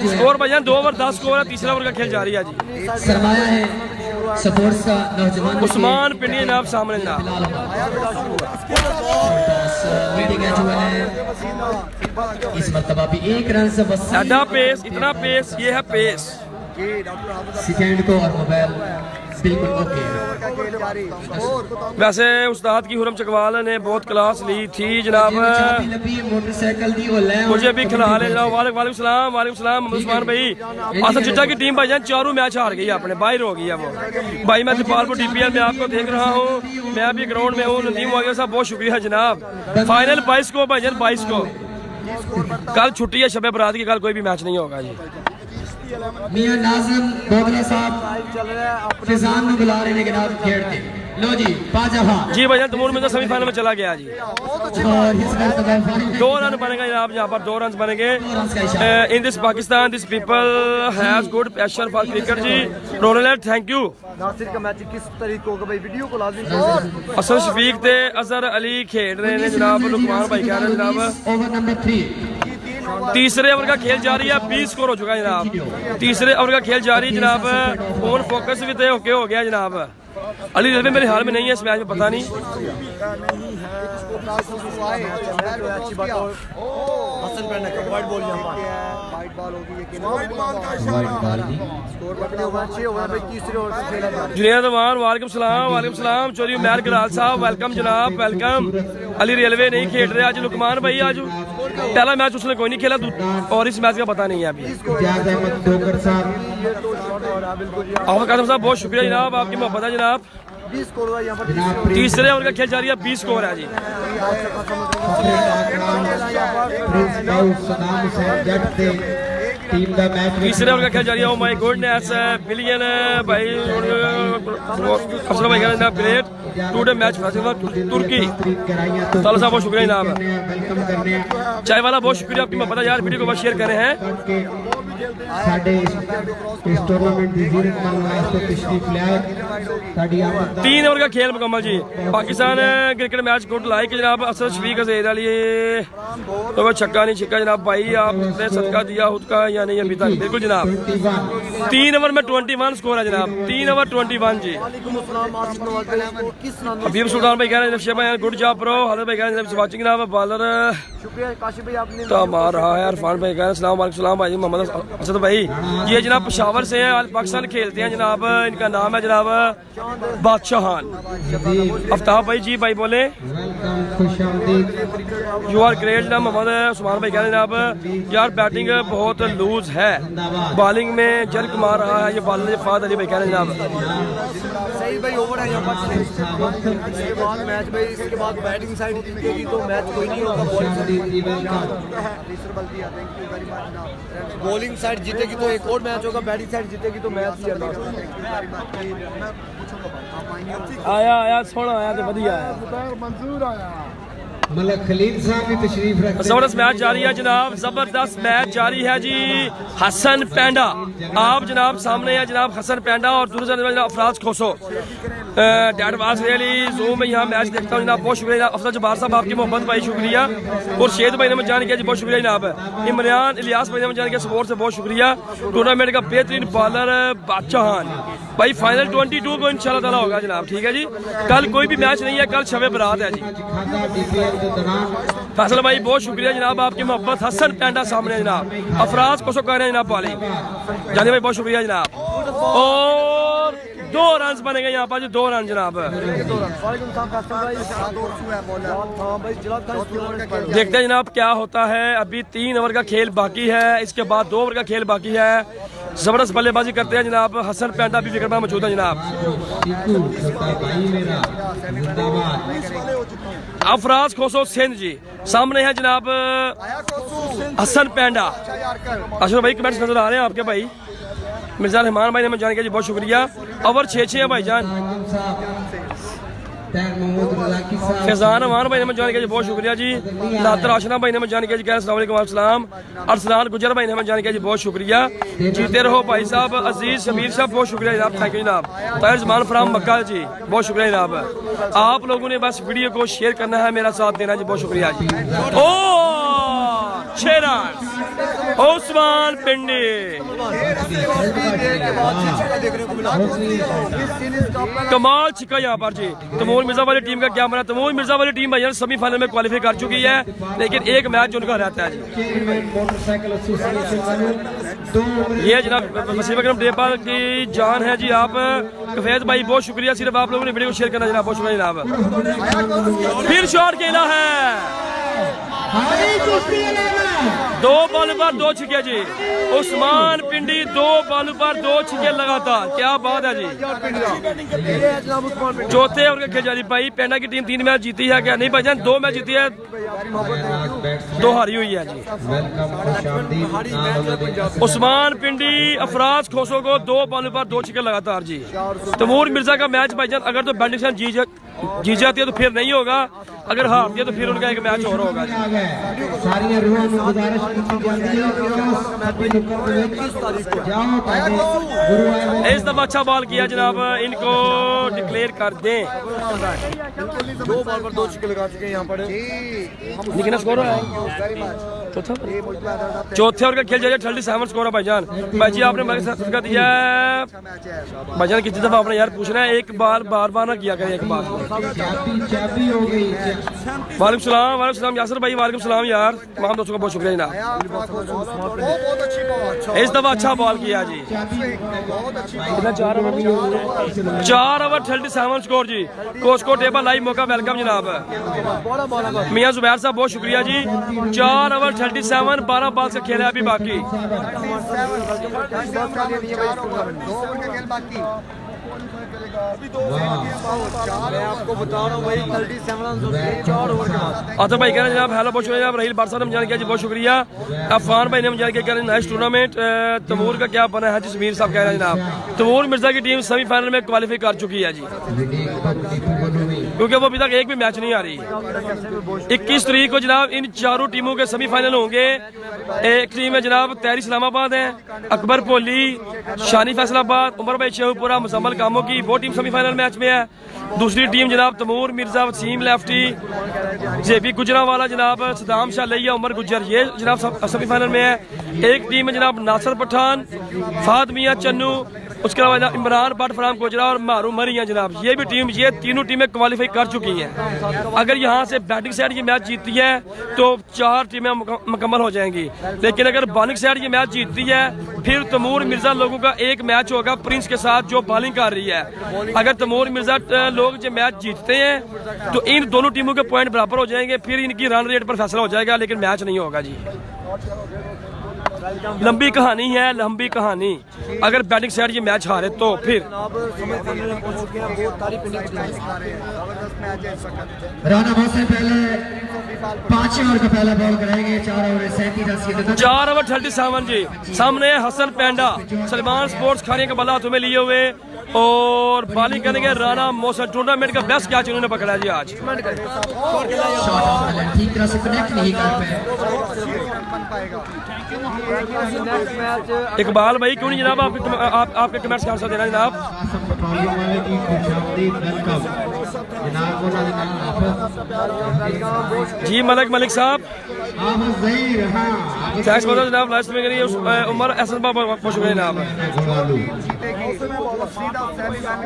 स्कोर भाईजान, 2 ओवर 10 स्कोर है, तीसरा ओवर का खेल जारी है जी। सरमाया है सपोर्ट्स का नौजवान उस्मान पिंडी जनाब सामने जनाब। मीटिंग हुआ है इस मर्तबा भी 1 रन से बस ऐसा पेस, इतना पेस, ये है पेस। सेकंड को और मोबाइल बिल्कुल ओके। वैसे उस्ताद की हुरम चकवाल ने बहुत क्लास ली थी जनाब, मोटरसाइकिल दी वो ले मुझे भी खिला ले जनाब। वालेकुम सलाम, वालेकुम सलाम उस्मान भाई। असद चिट्टा की टीम भाईजान चारों मैच हार गई है, अपने बाहर हो गई है वो। भाई मैं दीपालपुर DPL में आपको देख रहा हूँ, मैं अभी ग्राउंड में हूँ। नदीम वागिया साहब बहुत शुक्रिया जनाब। फाइनल 22 को भाईजान, 22 को। कल छुट्टी है शब बरात की, कल कोई भी मैच नहीं होगा जी। मियां नाज़िम बोगला साहब फिजान में बुला रहे हैं जनाब खेलते। लो जी बादशाह जी भाईजान तैमूर मिर्जा सेमीफाइनल में चला गया जी। और इस मर्तबा 2 रन बनेगा जनाब, यहाँ पर 2 रन बनेंगे। In this Pakistan this people has good passion for cricket ji. Ronal thank you. Nasir का मैच 21 तारीख को होगा भाई, वीडियो को लाजिम असल शफीक ते अजहर अली खेल रहे हैं जनाब, लुकमान भाई कह रहे हैं जनाब। ओवर नंबर 3 तीसरे ओवर का खेल जारी है, 20 स्कोर हो चुका है जनाब। तीसरे ओवर का खेल जारी है जनाब, फोन फोकस भी तय होके हो गया जनाब। अली रेलवे मेरे हाल में नहीं है इस मैच में, पता नहीं। अच्छी बात है। हसन पेंडा का वाइड बॉल यहाँ पर, वाइड बॉल होगी ये वाइड बॉल नहीं स्कोर बटने हुआ 6 ओवर भाई, तीसरे ओवर से खेला जा रहा है। जुनेद अमान वालेकुम सलाम, वालेकुम सलाम। चौधरी उमैर गलाल साहब वेलकम जनाब, वेलकम। अली रेलवे नहीं खेल रहे आज, लुकमान भाई आज पहला मैच उसने कोई नहीं खेला और इस मैच का पता नहीं है अभी। इम्तियाज अहमद डोगर साहब आफर कासिम साहब बहुत शुक्रिया जनाब, आपकी मोहब्बत है जनाब। 20 स्कोर हुआ यहाँ पर, जनाब तीसरे ओवर का खेल जारी है, 20 स्कोर है जी। सदाम हुसैन जट दे टीम का मैच तीसरे ओवर का खेल जारी है। ओ माय गुडनेस बिलियन भाई अफसर भाई कह रहे हैं ग्रेट टुडे मैच फेस्टिवल तुर्की। साला साहब बहुत शुक्रिया जनाब। वेलकम करने चाय वाला बहुत शुक्रिया, आपकी मोहब्बत है यार, वीडियो को बस शेयर करे हैं। साडे इस टूर्नामेंट दी जीरत मन वास्ते तशरीफ लाए साडी आमद 3 ओवर का खेल मुकम्मल जी। Pakistan cricket match good like जनाब। असद शफीक अज़ीज़ अली तो वो छक्का नहीं छिक्का जनाब। भाई आपने सदका दिया खुद का या नहीं अभी तक? बिल्कुल जनाब। 3 ओवर में 21 स्कोर है जनाब, 3 ओवर 21 जी। हबीब सुल्तान भाई कह रहे हैं भाई गुड जॉब प्रो। हजरत भाई कह रहे हैं वाचिंग जनाब। बॉलर शुक्रिया काशिफ भाई आपने तो मार रहा है इरफान भाई कह रहे हैं सलाम वालेकुम भाई। मोहम्मद असद भाई ये जनाब पेशावर से हैं, आज पाकिस्तान खेलते हैं जनाब। इनका नाम है जनाब बादशाहान। आफ्ताब भाई जी भाई बोले वेलकम खुशामदीद यू आर ग्रेट जनाब। मोहम्मद उस्मान भाई कह रहे हैं जनाब यार बैटिंग बहुत लूज है, बॉलिंग में जर्क मार रहा है ये बॉलर फाद अली भाई कह रहे हैं जनाब। सही भाई ओवर है यहाँ पर। इसके बाद मैच भाई, इसके बाद बैटिंग साइड जीतेगी तो मैच कोई नहीं होगा। बॉलिंग साइड जीतेगी तो एक और मैच होगा, बैटिंग साइड जीतेगी तो मैच ही होगा। आया आया सोना आया तो बढ़िया आया। मंजूर आया मलक खलील साहब भी तशरीफ रखते जबरदस्त मैच जारी है जनाब, जबरदस्त मैच जारी है जी। हसन पेंडा आप जनाब सामने है जनाब, हसन पेंडा और दूसरे जनाब अफराज खोसो। डैड वाज रियली जूम में यहाँ मैच देखता हूँ जनाब। बहुत शुक्रिया अफसर जबार साहब, आपकी मोहब्बत भाई शुक्रिया। और शेद भाई ने मुझे जान किया जी, बहुत शुक्रिया जनाब। इमरान इलियास भाई ने मुझे जान किया, सपोर्ट से बहुत शुक्रिया। टूर्नामेंट का बेहतरीन बॉलर बादशाहान भाई फाइनल 22 को इंशाल्लाह ताला होगा जनाब, ठीक है जी। कल कोई भी मैच नहीं है, कल शब बरात है जी। फैसल भाई बहुत शुक्रिया जनाब, आपकी मोहब्बत। हसन पेंडा सामने जनाब, अफराज को कह रहे हैं जनाब वाले जाने भाई, बहुत शुक्रिया जनाब। और 2 रन बनेंगे यहाँ पर, 2 रन जनाब। देखते हैं जनाब क्या होता है। अभी 3 ओवर का खेल बाकी है, इसके बाद 2 ओवर का खेल बाकी है। जबरदस्त बल्लेबाजी करते हैं जनाब हसन पेंडा, भी विकेट पर मौजूद है जनाब। अफराज खोसो सिंध जी सामने है जनाब हसन पेंडा। अशरफ भाई कमेंट्स नजर आ रहे हैं आपके भाई। मिर्जा रहमान भाई ने जाने के जी बहुत शुक्रिया। ओवर 6-6 है भाईजान। फैजान रहमान भाई ने जाने के जी बहुत शुक्रिया जी। नातर आशना भाई ने जाने के जी अस्सलाम वालेकुम। अरसलान गुजर भाई ने जाने के जी बहुत शुक्रिया। जीते रहो भाई साहब। अजीज शमीर साहब बहुत शुक्रिया जनाब, थैंक यू जनाब। ताहिर जमान फराम मक्का जी बहुत शुक्रिया जनाब। आप लोगों ने बस वीडियो को शेयर करना है, मेरा साथ देना जी, बहुत शुक्रिया जी। ओ 6 रन ओस्मान पिंडी। कमाल छिक्का यहाँ पर जी। तमूल मिर्जा वाली टीम का क्या बना। तमूल मिर्जा वाली टीम भाई सेमीफाइनल में क्वालिफाई कर चुकी है, लेकिन एक मैच उनका रहता है जी। ये जनाब वसीम अकरम डेपाल की जान है जी। आप कफेज भाई बहुत शुक्रिया, सिर्फ आप लोगों ने वीडियो को शेयर करना जनाब, बहुत शुक्रिया जनाब। फिर शॉट खेला है, 2 बॉल पर 2 छिके जी। उस्मान पिंडी 2 बॉल पर 2 छिके लगातार, क्या बात है जी। चौथे ओवर का खेल जारी भाई। पेंडा की टीम 3 मैच जीती है क्या? नहीं भाईजान, 2 मैच जीती है, 2 हारी हुई है जी। उस्मान पिंडी अफराज खोसो को 2 बॉल पर 2 छिके लगातार जी। तैमूर मिर्जा का मैच भाईजान अगर तो बैटिंग से जीत जाती है तो फिर नहीं होगा, अगर हारती है तो फिर उनका एक मैच और होगा जी। इस दफा अच्छा बॉल किया जनाब, इनको डिक्लेयर कर दें। 2 बॉल पर 2 छक्के लगा चुके हैं यहाँ पर। लेकिन स्कोर है चौथे ओवर का खेल जाए 37 स्कोर है भाईजान। भाई जी आपने मेरे साथ कर दिया भाईजान, कितनी दफा आपने यार पूछना है, एक बार बार ना किया करें, एक बार। वालेकुम सलाम यासर भाई, वालेकुम सलाम यार। तमाम दोस्तों का बहुत शुक्रिया जनाब। इस दफा अच्छा बॉल किया जी। 4 ओवर 37 स्कोर जी। कोस्को टेबल लाइव मौका वेलकम जनाब। मियां जुबैर साहब बहुत शुक्रिया जी। 4 ओवर 37, 12 बॉल से खेला अभी बाकी। आपको बता रहा हूँ भाई 37 4 ओवर के बाद। आता भाई कह रहे हैं जनाब हेलो बहुत शुक्रिया। रहील बार साहब ने जान किया जी बहुत शुक्रिया। अफान भाई ने जान के कह रहे हैं नाइस टूर्नामेंट। तैमूर का क्या बना है जी, समीर साहब कह रहे हैं जनाब। तैमूर मिर्जा की टीम सेमीफाइनल में क्वालिफाई कर चुकी है जी, क्योंकि वो अभी तक एक भी मैच नहीं आ रही। 21 तारीख को जनाब इन चारों टीमों के सेमीफाइनल होंगे। एक टीम है जनाब तहरी इस्लामाबाद है, अकबर पोली, शानी फैसलाबाद, उमर भाई शेखपुरा, मुसम्मल कामों की, वो टीम सेमीफाइनल मैच में है। दूसरी टीम जनाब तैमूर मिर्जा, वसीम लेफ्टी, जेबी गुजरावाला जनाब, सदाम शाह लिया, उमर गुजर, ये जनाब सेमीफाइनल में है। एक टीम है जनाब नासर पठान, फाद मियां चन्नू, उसके अलावा इमरान बट फराम गुजरा और मारू मरिया जनाब। ये भी टीम, ये तीनों टीमें क्वालिफाई कर चुकी हैं। अगर यहाँ से बैटिंग साइड ये मैच जीतती है तो 4 टीमें मुकम्मल हो जाएंगी, लेकिन अगर बॉलिंग साइड ये मैच जीतती है फिर तैमूर मिर्जा लोगों का एक मैच होगा प्रिंस के साथ जो बॉलिंग कर रही है। अगर तैमूर मिर्जा लोग जो मैच जीतते हैं तो इन दोनों टीमों के पॉइंट बराबर हो जाएंगे, फिर इनकी रन रेट पर फैसला हो जाएगा, लेकिन मैच नहीं होगा जी। लंबी कहानी है, लंबी कहानी। अगर बैटिंग साइड ये मैच हारे तो फिर राना बहुत से पहले 5 ओवर का पहला बॉल कराएंगे। 4 ओवर 37 रन की 4 ओवर 37 जी। सामने हसन पेंडा, सलमान स्पोर्ट्स खाने का बल्ला हाथों में लिए हुए और बॉलिंग करेंगे राना मौसम। टूर्नामेंट का बेस्ट कैच उन्होंने पकड़ा जी आज। ठीक तरह से कनेक्ट नहीं कर इकबाल भाई क्यों नहीं जनाब, आपके कमेंट्स का आंसर देना जनाब। जी मलिक साहब थैंक्स बहुत जनाब लास्ट में करिए उमर एहसन बाबा बहुत शुक्रिया जनाब।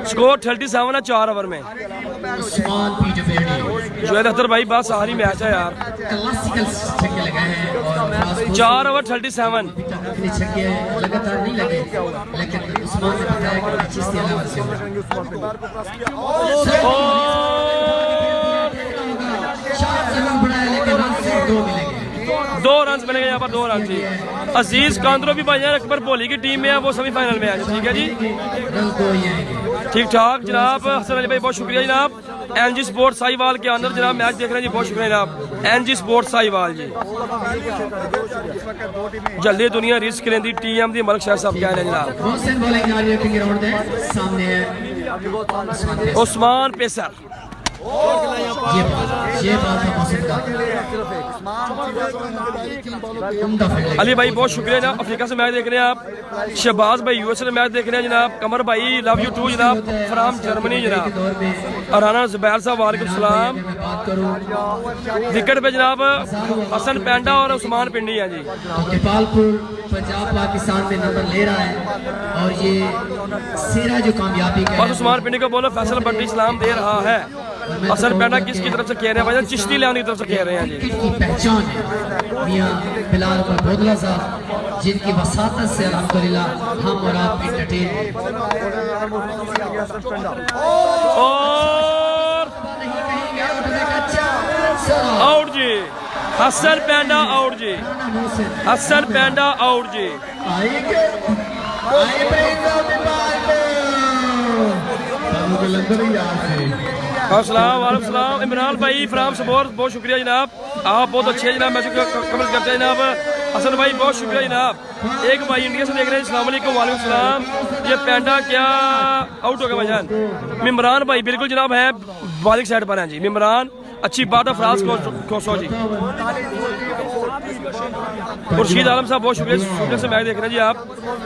स्कोर 37 है 4 ओवर में। जुएद अख्तर भाई बात सारी मैच है यार। 4 ओवर 37 लगातार नहीं लगे, लेकिन उस्मान ने बताया कि 25 के अलावा से दो रन मिलेंगे यहाँ पर, 2 रन थी। अजीज कांद्रो भी भाई अकबर भोली की टीम में है, वो सेमीफाइनल में है। ठीक है जी, ठीक ठाक जनाब। हसन अली भाई बहुत शुक्रिया जनाब। एनजी स्पोर्ट साहिवाल के अंदर जनाब मैच देख रहे हैं जी, बहुत शुक्रिया जनाब एनजी स्पोर्ट साहिवाल जी। जल्दी दुनिया रिस्क लेंदी टीएम दी मलिक शाह साहब कह रहे हैं जनाब। उस्मान पेसर अली भाई बहुत शुक्रिया जनाब। अफ्रीका से मैच देख रहे हैं आप। शहबाज भाई यूएसए से मैच देख रहे हैं जनाब। कमर भाई लव यू टू जनाब फ्राम जर्मनी जनाब। राना जुबैर साहब वालेकुम सलाम। विकेट पे जनाब हसन पैंडा और उस्मान पिंडी है जी। नेपालपुर पंजाब पाकिस्तान में नंबर ले रहा है और ये सेरा जो कामयाबी का बस उस्मान पिंडी को बोलो फैसल बट्टी सलाम दे रहा है। हसन पैंडा किसकी तरफ से कह रहे हैं भाई? चिश्ती लेवानी की तरफ से कह रहे हैं जी। की पहचान है मियां बिलाल बोदला साहब, जिनकी वसातत से अल्हम्दुलिल्लाह हम और आप एंटरटेन। और आउट जी, हसन पैंडा आउट जी, हसन पैंडा आउट जी। वालेकुम इमरान भाई फ्राम सबोर बहुत शुक्रिया जनाब, आप बहुत अच्छे जनाब मैच कमेंट करते हैं जनाब। हसन भाई बहुत शुक्रिया जनाब। एक भाई इंडिया से देख रहे हैं, अस्सलाम वालेकुम। वालेकुम सलाम। ये पैंडा क्या आउट हो गया भाईजान? मिमरान भाई बिल्कुल जनाब है, वालिक साइड पर हैं जी मिमरान। अच्छी बात है फराज खोसो जी। खुर्शीद आलम साहब बहुत शुक्रिया से मैच देख रहे हैं जी आप।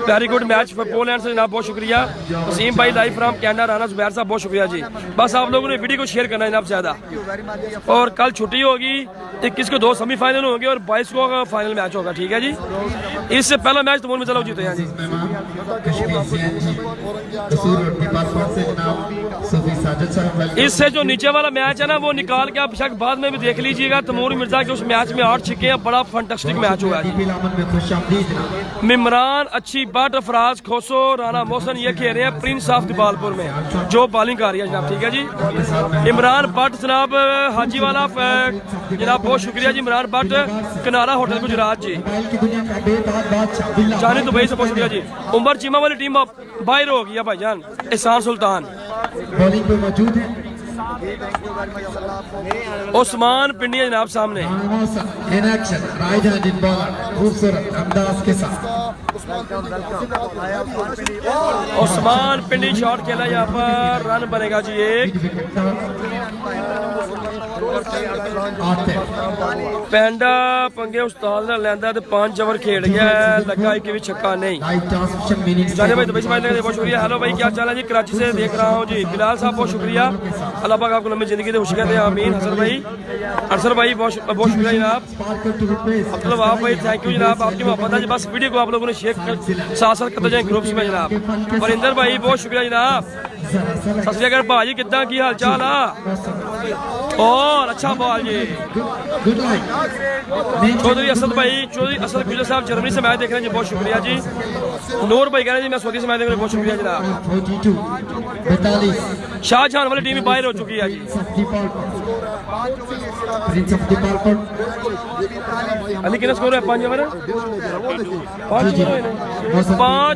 Very good match for Poland से जनाब, बहुत शुक्रिया। वसीम भाई live from Canada, Rana Zubair साहब बहुत शुक्रिया जी। बस आप लोगों ने वीडियो को शेयर करना है जनाब ज़्यादा। और कल छुट्टी होगी, 21 को 2 सेमीफाइनल होंगे और 22 को फाइनल मैच होगा। ठीक है जी। इससे पहला मैच तमूल में चलो जीते हैं जी। इससे जो नीचे वाला मैच है ना वो निकाल के आप शायद बाद में भी देख लीजिएगा। तैमूर मिर्जा के उस मैच में 8 छक्के हैं, बड़ा फंटास्टिक मैच हुआ है। मिमरान अच्छी बाट, फराज खोसो, राना मोहसन ये खेल रहे हैं प्रिंस ऑफ दीपालपुर में जो बॉलिंग कर रही है जनाब। ठीक है जी। इमरान भट्ट जनाब हाजी वाला जनाब बहुत शुक्रिया जी। इमरान भट्ट किनारा होटल गुजरात जी। जानी दुबई से बहुत शुक्रिया जी। उमर चीमा वाली टीम बाहर हो गई है भाईजान। एहसान सुल्तान बॉलिंग पे मौजूद है। उस्मान पिंडिया जनाब सामने। खूबसूरत अंदाज के साथ उस्मान पिंडी शॉट खेला यहाँ पर, रन बनेगा जी 1। पैंडा पंगे उस्ताद ने लेंदा ते 5 ओवर खेल गया, लगा एक भी छक्का नहीं। जाने भाई दुबई से बहुत शुक्रिया। हेलो भाई क्या चाल है जी? कराची से देख रहा हूँ जी। बिलाल साहब बहुत शुक्रिया, अल्लाह पाक आपको लंबी जिंदगी दे, खुशियां दे, आमीन। हसन भाई बहुत शुक्रिया जनाब। अब्दुल वहाब भाई थैंक यू जनाब, आपकी मोहब्बत है जी। बस वीडियो को आप लोगों ने शेयर साथ साथ करते जाए ग्रुप्स में जनाब। वरिंदर भाई बहुत शुक्रिया जनाब। सत श्री अकाल भाजी, कितना की हाल चाल है? और अच्छा बॉल जी। चौधरी असद भाई, चौधरी असद गुजर साहब जर्मनी से मैच देख रहे हैं जी, बहुत शुक्रिया जी। नूर भाई कह रहे हैं जी मैं सऊदी से मैच देख रहा हूँ, बहुत शुक्रिया जनाब। शाहजहां वाली टीम बाहर हो चुकी है जी। अली कितना स्कोर है? 5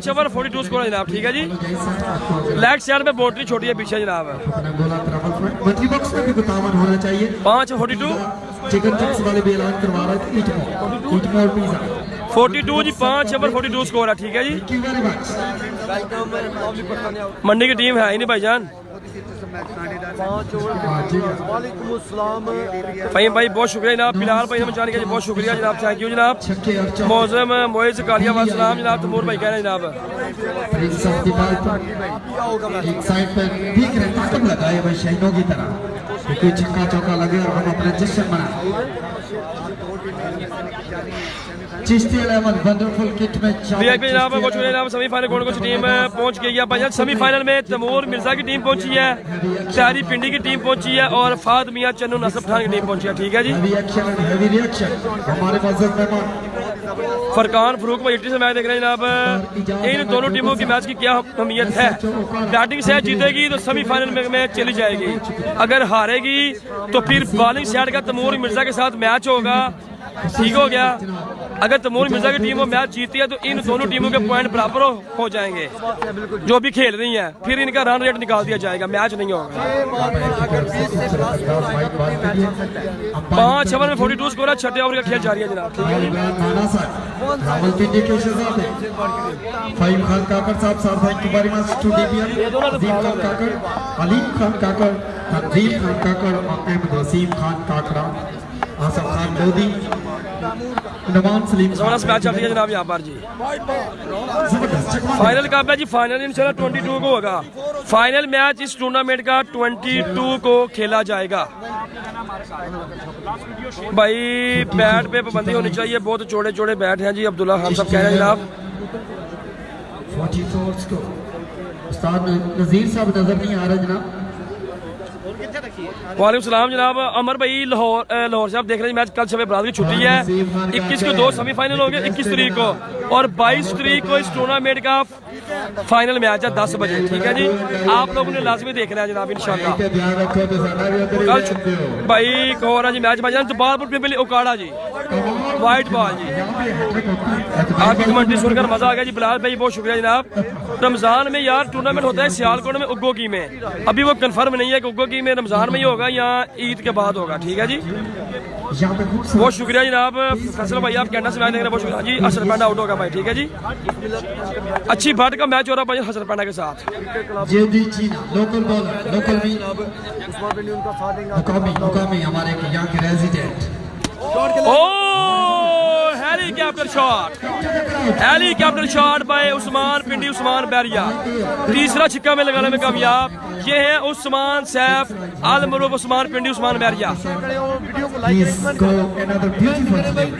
ओवर 42 स्कोर है जनाब। ठीक है जी। लेग साइड में बाउंड्री छोटी है पीछे जनाब। 5:42 चिकन चिप्स वाले भी ऐलान करवा रहे थे। ईट मोर पिज़्ज़ा 42 जी, 5 ओवर 42 स्कोर है। ठीक है जी। मंडी की टीम है ही नहीं भाईजान। भाई बहुत शुक्रिया जनाब। बिलाल भाई हमें जाने के लिए बहुत शुक्रिया जनाब, थैंक यू जनाब। मौजम मोइज कालिया वासलाम जनाब। तमूर भाई कह रहे हैं जनाब एक साइड पर ठीक है, ताकत लगाए भाई शहीदों की तरह। कि कोई छक्का चौका लगे और हम अपना जश्न मनाएं। चिश्ती 11 वंडरफुल किट में वीआईपी जनाब कुछ जनाब सेमीफाइनल कौन कुछ टीम पहुंच गई है भाई। सेमीफाइनल में तैमूर मिर्जा की टीम पहुंची है, तारी पिंडी की टीम पहुंची है और फाद मियां चन्नू नसब खान की टीम पहुंची है। ठीक है जी, हेवी रिएक्शन हमारे मस्जिद मेहमान फरकान फरूक भाई इटली से मैच देख रहे हैं जनाब। इन दोनों टीमों की मैच की क्या अहमियत है? बैटिंग साइड जीतेगी तो सेमीफाइनल में चली जाएगी, अगर हारेगी तो फिर बॉलिंग साइड का तैमूर मिर्जा के साथ मैच होगा। ठीक हो गया, अगर तैमूर मिर्जा की टीम वो मैच जीती है तो इन दोनों टीमों के पॉइंट बराबर हो जाएंगे जो भी खेल रही हैं, फिर इनका रन रेट निकाल दिया जाएगा, मैच नहीं होगा। 5 ओवर में 42 स्कोर है, 6 ओवर का खेल जारी है जनाब। रावलपिंडी के शहजादे फहीम खान काकर साहब sir thank you very much to DPM Azeem Khan Kakar, Aleem Khan Kakar, Tanzeem Khan Kakar, Ahmad Waseem Khan काकरा, आसफ खान लोधी, नवान सलीम जबरदस्त मैच चल रही है जनाब यहाँ पर जी। फाइनल कब है जी? फाइनल इंशाल्लाह 22 को होगा। फाइनल मैच इस टूर्नामेंट का 22 को खेला जाएगा। भाई बैट पे पाबंदी होनी चाहिए, बहुत चौड़े चौड़े बैट हैं जी। अब्दुल्ला खान साहब कह रहे हैं जनाब 44 को उस्ताद नजीर साहब नजर नहीं आ रहे जनाब। वालेकुम सलाम जनाब। अमर भाई लाहौर से आप देख रहे हैं मैच। कल शब बरात की छुट्टी है, 21 को 2 सेमीफाइनल हो गए, 21 तारीख को और 22 तारीख को इस टूर्नामेंट का फाइनल मैच है 10 बजे। ठीक है जी, आप लोगों ने लाजमी देखना है जनाब इंशाल्लाह। कल भाई एक और है जी मैच भाई जबालपुर उकाड़ा जी, वाइट बॉल जी। आपकी कमेंट्री सुनकर मजा आ गया जी बिलाल भाई, बहुत शुक्रिया जनाब। रमजान में यार टूर्नामेंट होता है सियालकोट में उग्गो की में, अभी वो कंफर्म नहीं है कि उग्गो की में रमजान में ही होगा या ईद के बाद होगा। ठीक है जी, बहुत शुक्रिया जनाब। फैसल भाई आप कैनेडा से मैच देख रहे हैं, बहुत शुक्रिया जी। हसन पैंडा आउट होगा भाई। ठीक है जी, अच्छी भट का मैच हो रहा है भाई हसन पैंडा के साथ। लोकल बॉलर, लोकल भी मुकामी हमारे यहाँ के resident. Helicopter shot, helicopter shot by Usman Pindi, Usman Bairia. तीसरा छिक्का में लगाने में कामयाब। ये है उस्मान सैफ आल मरूफ, उस्मान पिंडी, उस्मान बैरिया।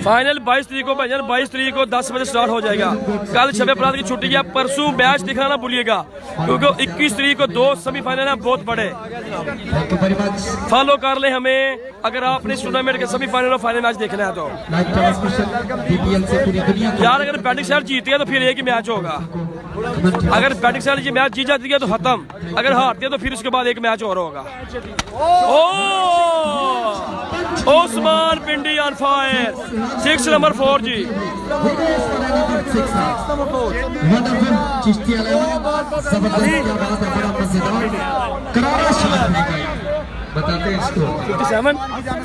फाइनल 22 तारीख को भाईजान, 22 तारीख को 10 बजे स्टार्ट हो जाएगा। कल शब बरात की छुट्टी है, परसों मैच दिखाना ना भूलिएगा क्योंकि 21 तारीख को 2 सेमीफाइनल है बहुत बड़े। फॉलो कर ले हमें अगर आपने इस टूर्नामेंट के सेमीफाइनल और फाइनल मैच देखना है तो। यार अगर बैटिंग साइड जीती है तो फिर एक ही मैच होगा, अगर बैटिंग साइड ये मैच जीत जाती है तो खत्म, अगर हारती है तो फिर उसके बाद एक मैच और होगा। उस्मान पिंडी ऑन फायर, 6 नंबर 4 जी। बताते हैं इसको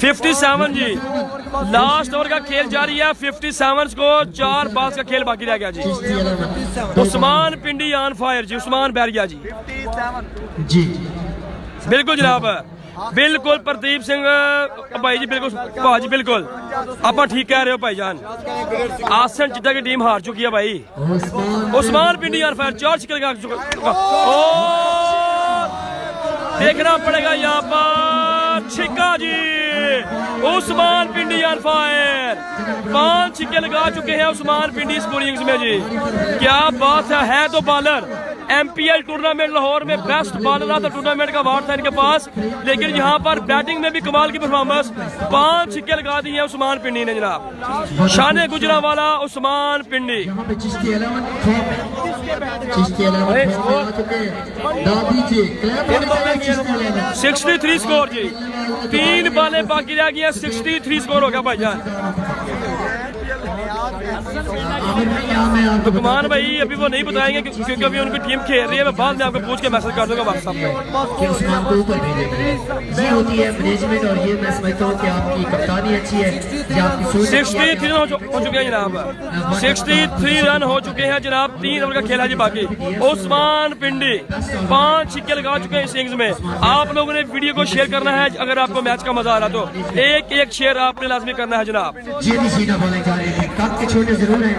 57 जी। लास्ट ओवर का खेल जारी है, 57 स्कोर, 4 बॉल्स का खेल बाकी रह गया जी। उस्मान पिंडी ऑन फायर जी, उस्मान बैरिया जी। जी बिल्कुल जनाब, बिल्कुल प्रदीप सिंह भाई जी, बिल्कुल भाजी बिल्कुल आप ठीक कह रहे हो भाईजान। आसन चिट्टा की टीम हार चुकी है भाई। उस्मान पिंडी ऑन फायर, 4 छक्के लगा चुका। देखना पड़ेगा यहाँ पर छिक्का जी, उस्मान पिंडी ऑन फायर, 5 छिक्के लगा चुके हैं उस्मान पिंडी इस इनिंग्स में जी। क्या बात है तो बॉलर। एमपीएल टूर्नामेंट लाहौर में बेस्ट बॉलर रहा था, टूर्नामेंट का अवार्ड था इनके पास, लेकिन यहाँ पर बैटिंग में भी कमाल की परफॉर्मेंस, 5 छिक्के लगा दिए हैं उस्मान पिंडी ने जनाब। शान गुजरावाला उस्मान पिंडी। 63 स्कोर जी, 3 बॉलें बाकी रह गई है, 63 स्कोर हो गया भाईजान। लुकमान भाई अभी वो नहीं बताएंगे क्योंकि अभी उनकी टीम खेल रही है, मैं बाद में आपको पूछ के मैसेज कर दूंगा व्हाट्सएप पे। उस्मान को ऊपर भेजेंगे, ये होती है मैनेजमेंट और ये मैं समझता हूँ कि आपकी कप्तानी अच्छी है, ये आपकी सोच। 63 हो चुके हैं जनाब, 63 रन हो चुके हैं जनाब, 3 ओवर का खेला जी बाकी। उस्मान पिंडी 5 छिक्के लगा चुके हैं इस इनिंग्स में। आप लोगों ने वीडियो को शेयर करना है अगर आपको मैच का मजा आ रहा तो, एक शेयर आपने लाजमी करना है जनाब। ये भी सीधा बोलने जा रहे हैं, कद के छोटे जरूर हैं,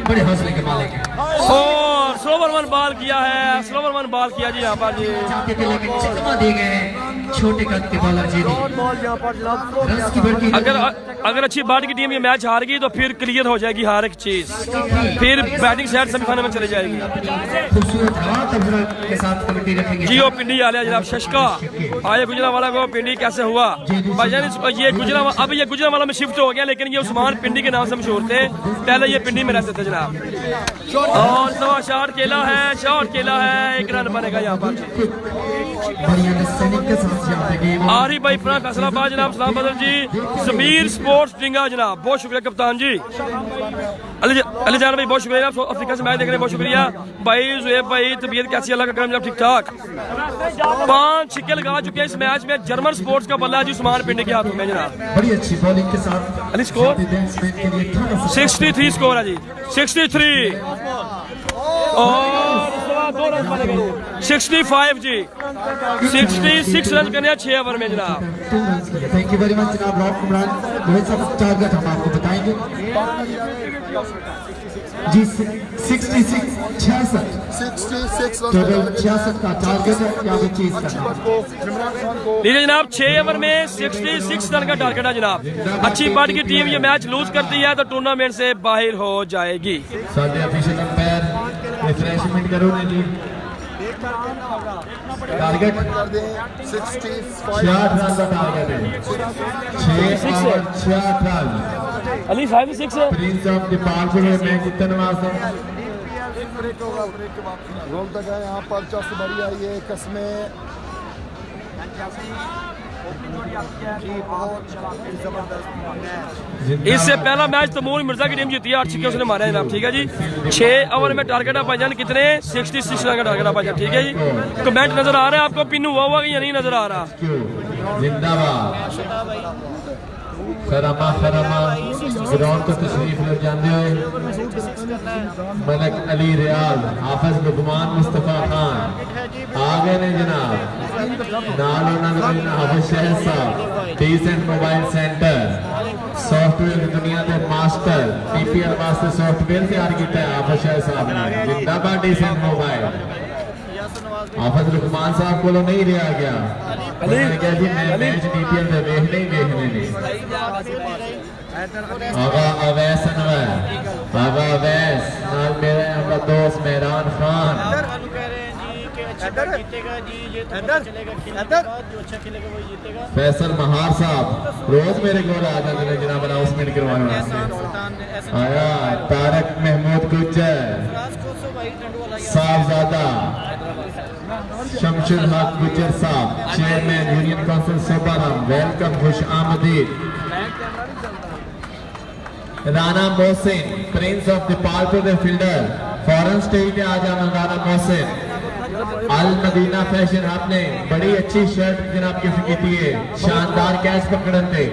बड़े हौसले के मालिक हैं। और स्लो ओवर 1 बॉल किया है, स्लो ओवर 1 बॉल किया जी यहाँ पर जी। चाहते थे लेकिन चकमा दे गए हैं छोटे कद के बॉलर जी और बॉल यहाँ पर जनाब रस की बढ़ती अगर अच्छी बाट की टीम ये मैच हार गई तो फिर क्लियर हो जाएगी हर एक चीज, फिर बैटिंग साइड सेमीफाइनल में चली जाएगी। खूबसूरत हवा तबसरा के साथ कमेटी रखेंगे जियो पिंडी आ लिया जनाब शशका आए गुजरावाला को पिंडी कैसे हुआ भाईजान, ये गुजरावाला अब ये गुजरावाला में शिफ्ट हो गया, लेकिन ये उस्मान पिंडी के नाम से मशहूर थे, पहले ये पिंडी में रहते थे जनाब। और नवा शॉट खेला है, शॉट खेला है, 1 रन बनेगा यहाँ पर। आरिफ भाई फ्रांक असलाबाद जनाब, सलाम बदल जी, जमीर स्पोर्ट्स डिंगा जनाब, बहुत शुक्रिया कप्तान जी। अली जान भाई बहुत शुक्रिया, अफ्रीका से मैच देखने बहुत शुक्रिया भाई। जुएब भाई तबीयत कैसी, अल्लाह का करम जनाब ठीक ठाक। 5 छक्के लगा चुके हैं इस मैच में, जर्मन स्पोर्ट्स का बल्ला जी उस्मान पिंडी के हाथों में जनाब। बड़ी अच्छी बॉलिंग के साथ अली स्कोर 63 स्कोर है जी, 63 और 2 रन बने गए 65 जी, 66 रन करने 6 ओवर में जनाब। थैंक यू वेरी मच जनाब रॉब कुमरान। रोहित साहब टारगेट हम आपको बताएंगे जी, 66 टोटल 66 का टारगेट है, क्या वो चीज करना लीजिए जनाब, 6 ओवर में 66 रन का टारगेट है जनाब। अच्छी पार्टी की टीम ये मैच लूज करती है तो टूर्नामेंट से बाहर हो जाएगी। साढ़े ऑफिशियल अंपायर रिफ्रेशमेंट करो ना जी। टारगेट 66 रन का टारगेट है, 6 ओवर 66 रन। अली 5-6 है, प्रिंस ऑफ द पालपुर में कितने नवाज है? रोल तक है यहाँ पर, चौथ बड़ी आई है कस्में इससे पहला मैच तमूल मिर्जा की टीम जीती है, 8 छक्के उसने मारे हैं जनाब, ठीक है जी। 6 ओवर में टारगेट है भाईजान कितने, 66 रन का टारगेट है भाईजान, ठीक है जी। कमेंट नजर आ रहा है आपको, पिन हुआ हुआ कि या नहीं नजर आ रहा? जिंदाबाद। खरमा खरमा ग्राउंड को तशरीफ ले जाते हुए मलक अली रियाज, हाफिज लुकमान मुस्तफा खान आ गए ने जनाब। नाल उन्होंने हाफिज शहर साहब, डीसेंट मोबाइल सेंटर सॉफ्टवेयर की दुनिया के मास्टर, पीपीएल वास्ते सॉफ्टवेयर तैयार किया है हाफिज शहर साहब ने। जिंदाबाद डीसेंट मोबाइल। हाफिज लुकमान साहब को नहीं रहा गया, उन्होंने कहा जी मैं मैच डीपीएल में देखने ही देखने नहीं। आगा अवैस अनवर, आगा अवैस नाल मेरे हमारा दोस्त मेहरान खान। फैसल महार साहब रोज मेरे को आ जाते हैं जनाब अनाउंसमेंट करवाने वास्ते। आया तारक महमूद गुज्जर साहबजादा, शमशुल हक गुज्जर साहब चेयरमैन यूनियन काउंसिल सोपाराम, वेलकम, खुश आमदीद। Rana Mohsin Prince of the Palpur fielder, foreign stage पे आ जाना राना मोहसिन। अल मदीना फैशन आपने बड़ी अच्छी शर्ट जनाब गिफ्ट की थी है, शानदार कैच पकड़न थे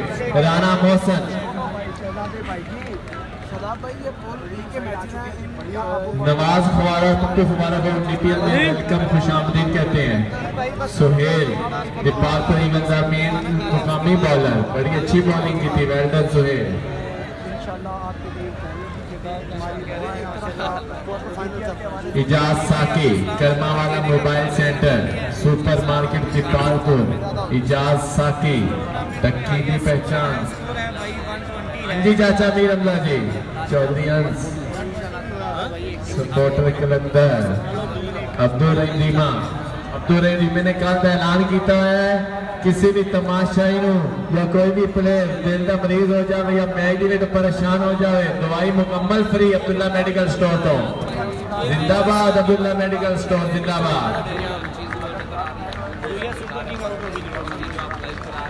राना मोहसिन। नवाज फवारा पप्पू फवारा को डीपीएल में वेलकम, खुश आमदीद कहते हैं। सुहेल दीपालपुर मेन मुकामी बॉलर, बड़ी अच्छी बॉलिंग की थी, well done Sohail. Ijaz Saqi Karmawala mobile centre super market Dipalpur, Ijaz Saqi Takki की पहचान। जी चाचा मीर अमला जी चौधरी अंश सपोर्टर कलंदर अब्दुल रहीमा। अब्दुल रहीमा ने कल का ऐलान किया है किसी भी तमाशाई या कोई भी प्लेयर दिल का मरीज हो जाए या मैच के लिए परेशान हो जाए, दवाई मुकम्मल फ्री अब्दुल्ला मेडिकल स्टोर तो। जिंदाबाद अब्दुल्ला मेडिकल स्टोर, जिंदाबाद।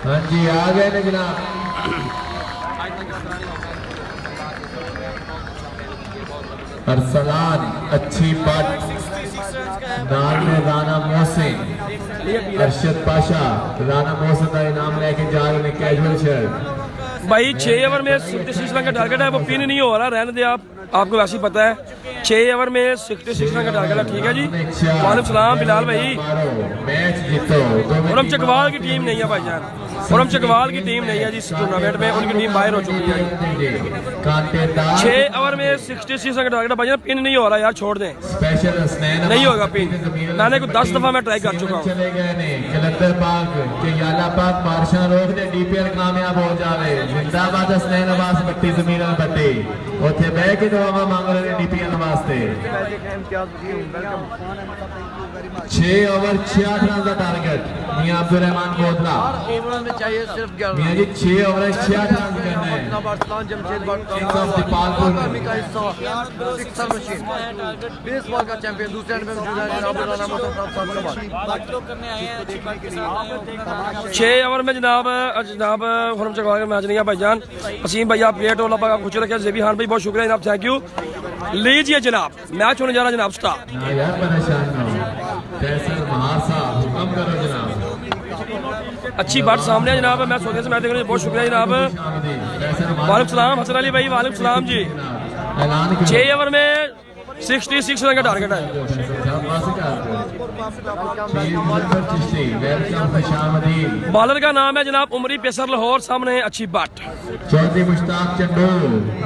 हाँ जी आ गए ना जनाब। अरसलान अच्छी बात नाल में राना मोहसिन, अरशद पाशा राना मोहसिन का इनाम लेके जा रहे हैं कैजुअल शर्ट। भाई 6 ओवर में 66 रन का टारगेट है, वो पिन नहीं हो रहा, रहने दे आप, आपको वैसे ही पता है। 6 ओवर में 66 रन का टारगेट है। ठीक है जी, वालेकुम सलाम बिलाल भाई। मैच जीतो। खुरम चकवाल की टीम नहीं है भाईजान, खुरम चकवाल की टीम नहीं है जी इस टूर्नामेंट में, उनकी टीम बाहर हो चुकी है। 6 ओवर में 66 रन का टारगेट है भाईजान। पिन नहीं हो रहा यार, छोड़ दें, स्पेशल नहीं होगा पिन। मैंने को 10 दफा मैं ट्राई कर चुका हूँ। चले गए ने कलंदर पाक के याला पाक बारिशां रोक दे डीपीएल कामयाब हो जावे। जिंदाबाद हसनैन अब्बास बट्टी जमीन बट्टी उथे बह के दुआवां मांग रहे ने डीपीएल वास्ते। 6 ओवर 66 रन का टारगेट मियां अब्दुल रहमान कोतला। ओवरों में चाहिए सिर्फ 11 मियां जी 6 ओवर 66 रन करना है। जमशेद किंग्स ऑफ दीपालपुर का हिस्सा सिक्सर मशीन बेसबॉल का चैंपियन दूसरे एंड में मौजूद है जनाब राना मोहम्मद साहब का बात 6 ओवर में जनाब खुरम चकवाल का मैच नहीं है भाईजान। वसीम भैया प्लेट और लबा खुश रखे। जेबी खान भाई बहुत शुक्रिया जनाब, थैंक यू। लीजिए जनाब, मैच होने जा रहा है जनाब स्टार्ट। ना यार परेशान ना हो। फैसल महार साहब हुक्म करो जनाब। अच्छी बात सामने है जनाब, मैं सोचे से मैच देखने बहुत शुक्रिया जनाब। वालेकुम सलाम हसन अली भाई, वालेकुम सलाम जी। ऐलान 6 ओवर में 66 रन का टारगेट है। बॉलर का नाम है जनाब उमरी पेसर लाहौर, सामने है अच्छी बाट। चौधरी मुश्ताक चंडू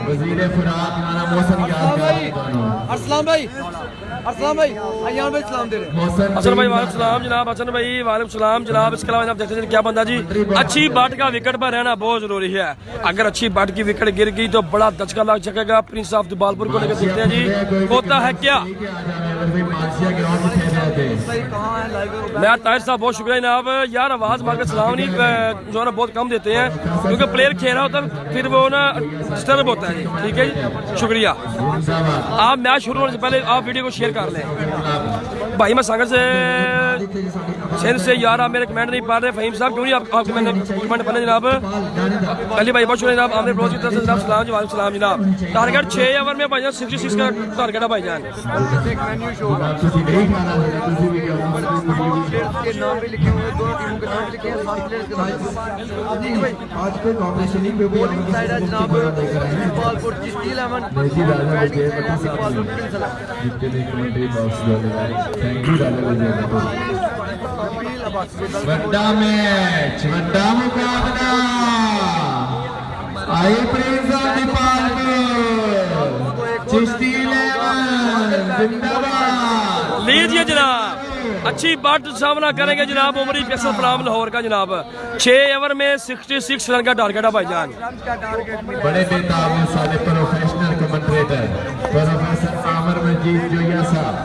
वजीर खुराक नाना मौसम अरसलान भाई अयान भाई सलाम दे रहे हसन भाई वालेकुम सलाम जनाब। हसन भाई वालेकुम सलाम जनाब। इसके अलावा जनाब देखते हैं क्या बंदा जी, अच्छी बाट का विकेट पर रहना बहुत जरूरी है। अगर अच्छी बाट की विकेट गिर गई तो बड़ा धचका लग सकेगा। प्रिंस ऑफ दीपालपुर को लेकर देखते हैं जी होता है क्या। मैं ताहिर साहब बहुत शुक्रिया जनाब। यार आवाज मार के सलाम नहीं जो है ना बहुत कम देते हैं क्योंकि प्लेयर खेल रहा होता है फिर वो ना डिस्टर्ब होता है। ठीक है जी, शुक्रिया। आप मैच शुरू होने से पहले आप वीडियो को शेयर कर लें भाई। मैं सागर से सिंध से यार आप मेरे कमेंट नहीं पा रहे फहीम साहब, क्यों नहीं आपके मैंने कमेंट पढ़े जनाब। अली भाई बहुत शुक्रिया जनाब। आमिर ब्रोज की तरफ से जनाब सलाम जी, वालेकुम सलाम जनाब। टारगेट 6 ओवर में भाईजान 66 का टारगेट है भाईजान। के नाम भी लिखे हुए दोनों टीमों के नाम भी लिखे हैं सात प्लेयर्स के नाम। ठीक है भाई, आज के कॉम्बिनेशन ही पे भी बॉलिंग साइड है जनाब दीपालपुर चिश्ती 11 बैटिंग साइड है दीपालपुर प्रिंस 11। वड्डा मैच वड्डा मुकाबला आई प्रिंस ऑफ दीपालपुर चिश्ती 11 जिंदाबाद। लीजिए जनाब, अच्छी बाट सामना करेंगे जनाब उमरी पेसर फराम लाहौर का जनाब। 6 ओवर में 66 रन का टारगेट है भाईजान। बड़े बेताब सारे प्रोफेशनल कमेंटेटर प्रोफेसर आमर मजीद जोया साहब।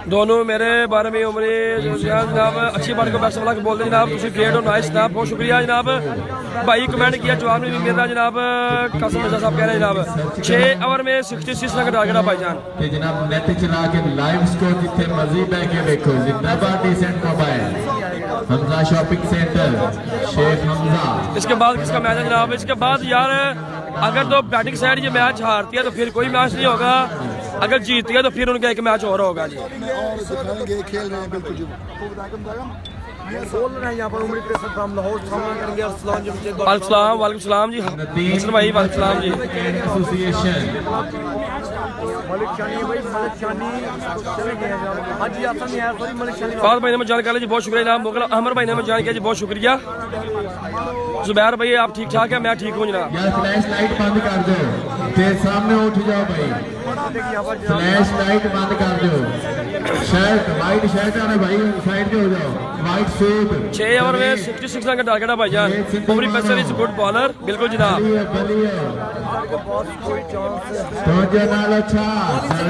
दोनों मेरे बारे में उमरी जनाब अच्छी बात को बैट्स वाला बोलते जनाब तुम ग्रेट और नाइस जनाब, बहुत शुक्रिया जनाब। भाई कमेंट किया जवाब नहीं मिल रहा जनाब। कासिम मिर्जा साहब कह रहे हैं जनाब 6 ओवर में 66 रन का टारगेट है भाईजान। ते जनाब नेट चला के लाइव स्कोर जिथे मर्जी बैठ के देखो। जिंदाबाद decent mobile Hamza shopping centre Sheikh Hamza. इसके बाद किसका मैच है जनाब? इसके बाद यार अगर तो बैटिंग साइड ये मैच हारती है तो फिर कोई मैच नहीं होगा, अगर जीतती है तो फिर उनका एक मैच और होगा जी। खेल रहे हैं बिल्कुल जी। बोल रहे हैं यहाँ पर उमरी पेसर फ्राम लाहौर सामना करेंगे अरसलान जमशेद। वालेकुम सलाम, वालेकुम सलाम जी हसन भाई, वालेकुम सलाम जी। एसोसिएशन मलिक शानी भाई, मलिक शानी चले गए हैं हाँ जी आसान नहीं है सॉरी मलिक शानी। फाद भाई ने मुझे जानकारी जी बहुत शुक्रिया जनाब। मुगल अहमद भाई ने मुझे जानकारी जी बहुत शुक्रिया। जुबैर भाई आप ठीक ठाक है? मैं ठीक हूँ जनाब। यार फ्लैश लाइट बंद कर दो, तेरे सामने उठ जाओ भाई। फ्लैश लाइट बंद कर दो। शर्ट वाइट शर्ट है ना भाई, साइड पे हो जाओ। वाइट सूट 6 ओवर में 66 रन का टारगेट है भाईजान। उमरी पेसर इज गुड बॉलर, बिल्कुल जनाब।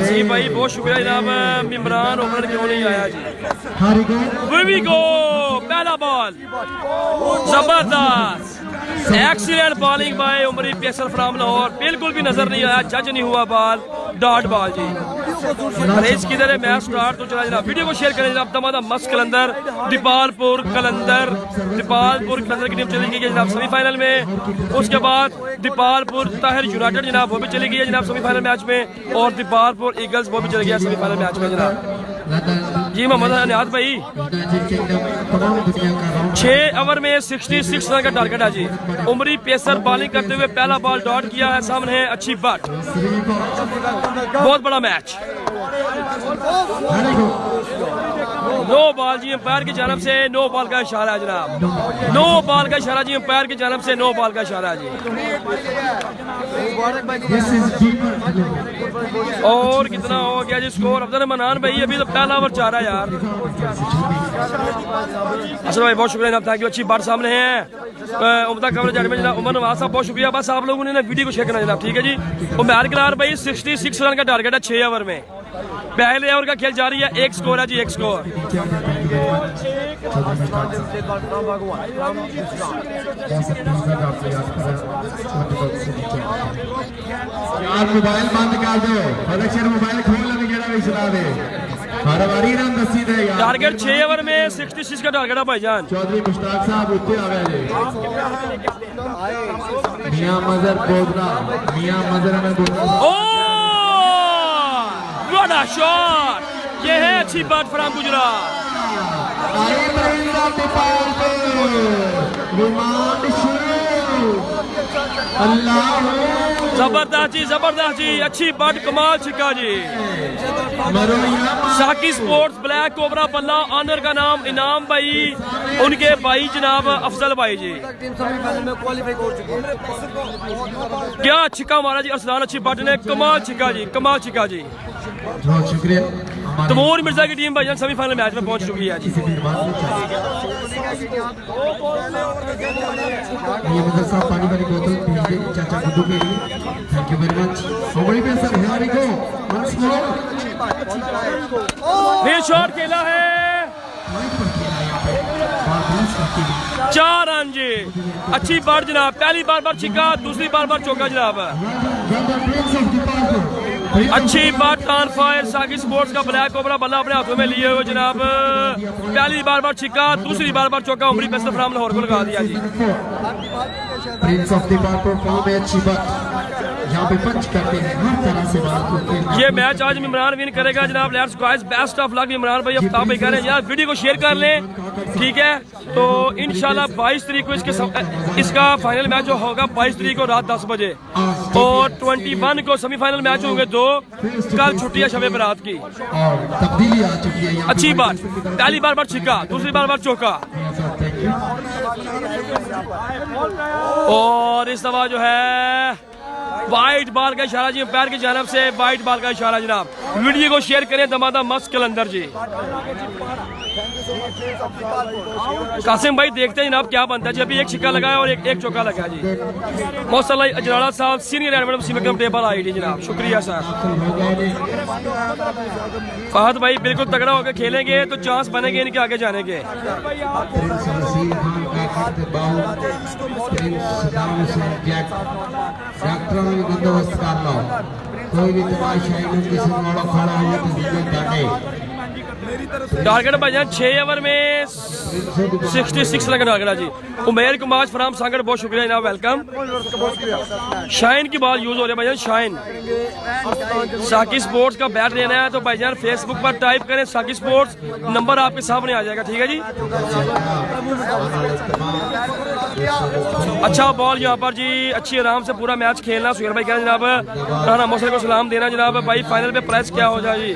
जी भाई बहुत शुक्रिया जनाब। इमरान ओवर क्यों नहीं आया जी? वी गो पहला बॉल जबरदस्त excellent bowling bye Umri pacer from Lahore, बिल्कुल भी नजर नहीं आया, जज नहीं हुआ बॉल, डॉट बॉल जी। रेस किधर है? मैच स्टार्ट तो चला जनाब। वीडियो को शेयर करें जनाब। तमाम मस्त कलंदर दीपालपुर कलंदर की टीम चली गई है जनाब सेमीफाइनल में। उसके बाद दीपालपुर ताहिर यूनाइटेड जनाब वो भी चली गई है जनाब सेमीफाइनल मैच में, और दीपालपुर ईगल्स वो भी चली गया सेमीफाइनल मैच में जनाब। जी मोहम्मद नियाज भाई। यूनाइटेड किंगडम तमाम दुनिया का राउंड 6 ओवर में 66 रन का टारगेट है जी। उमरी पेसर बॉलिंग करते हुए पहला बॉल डॉट किया है, सामने है अच्छी बट। बहुत बड़ा मैच। नो बॉल जी अंपायर की जानब से नो बॉल का इशारा है जनाब। नो बॉल का इशारा जी अंपायर की जानब से नो बॉल का इशारा है जी। और कितना हो गया जी स्कोर? अफजल मनान भाई अभी तो पहला ओवर चाह रहा है यार। असल भाई बहुत शुक्रिया जनाब, थैंक यू। अच्छी बात सामने है उम्दा कवरेज में जनाब। उमर नवाज साहब बहुत शुक्रिया। बस आप लोगों ने ना वीडियो को शेयर करना जनाब, ठीक है जी। उमर किलार भाई 66 रन का टारगेट है 6 ओवर में। पहले ओवर का खेल जारी है, एक स्कोर है जी, एक स्कोर। यार मोबाइल बंद कर दो, कलेक्शन मोबाइल खोल ले गेड़ा भी चला दे। हरवारी रन दसी दे यार। टारगेट 6 ओवर में 66 का टारगेट है भाईजान। चौधरी मुश्ताक साहब उत्ते आ गए। मियां मजर बोदरा, मियां मजर में बोदरा। What a shot! ये है अच्छी बात फ्रॉम गुजरात। जबरदस्त जी, जबरदस्त जी, अच्छी बट कमाल छिक्का जी। साकी स्पोर्ट्स ब्लैक कोबरा बल्ला ऑनर का नाम इनाम भाई, उनके भाई जनाब अफजल भाई जी। क्या छिक्का मारा जी अरसलान, अच्छी बट ने, कमाल छिक्का जी, कमाल छिक्का जी। बहुत शुक्रिया। तमूर मिर्जा की टीम भाईजान सेमीफाइनल मैच में पहुंच चुकी है जी। ये मतलब साहब पानी वाली बोतल भेज दे चाचा गुड्डू के लिए, थैंक यू वेरी मच। ओवरी पे sir here go once more. फिर शॉट खेला है 4 रन जी। अच्छी बार जनाब, पहली बार छिक्का, दूसरी बार चौका जनाब। अच्छी बात ऑन फायर साकी स्पोर्ट्स का ब्लैक कोबरा बल्ला अपने हाथों में लिए हुए जनाब। पहली बार छिक्का, दूसरी बार चौका। उमरी पेसर फ्राम लाहौर को लगा दिया जी। Prince of the park form में अच्छी बात यहाँ पे पंच करते हैं हर तरह से बात। ये मैच आज इमरान विन करेगा जनाब। Let's guys, best of luck Imran भाई। आफ्ताब भाई कह रहे हैं यार वीडियो को शेयर कर लें, ठीक है। तो इंशाल्लाह 22 तारीख को इसका फाइनल मैच जो होगा 22 तारीख को रात 10 बजे, और 21 को सेमीफाइनल मैच होंगे 2। कल छुट्टी है शबे बरात की। और तब्दीली आ चुकी है। अच्छी बात, पहली बार छिक्का, दूसरी बार चौका। और इस दफा जो है वाइट बॉल का इशारा जी अंपायर की जानब से, वाइट बॉल का इशारा जनाब। वीडियो को शेयर करें दमादा मस्त कलंदर जी। कासिम भाई देखते हैं जनाब क्या बनता है जी। अभी एक छिक्का लगाया और एक चौका लगा जी। मौसला अजराला साहब सीनियर एडमिन सिमकम टेबल आई डी जनाब, शुक्रिया सर। फहद भाई बिल्कुल तगड़ा होकर खेलेंगे तो चांस बनेंगे इनके आगे जाने के। बंदोबस्त कर लो, कोई भी तमाशा किसी वाला खड़ा है तो टारगेट भाईजान 6 ओवर में 66 रन का टारगेट जी। उमेर कुमार फ्राम सांगड़ बहुत शुक्रिया जनाब, वेलकम। शाइन की बॉल यूज हो रही है भाईजान, शाइन। साकी स्पोर्ट्स का बैट लेना है तो भाईजान फेसबुक पर टाइप करें साकी स्पोर्ट्स, नंबर आपके सामने आ जाएगा, ठीक है जी। अच्छा बॉल यहाँ पर जी, अच्छी आराम से पूरा मैच खेलना। सुहेल भाई कह रहे हैं जनाब राना मौसम को सलाम देना जनाब। भाई फाइनल पे प्राइस क्या हो जाए जी?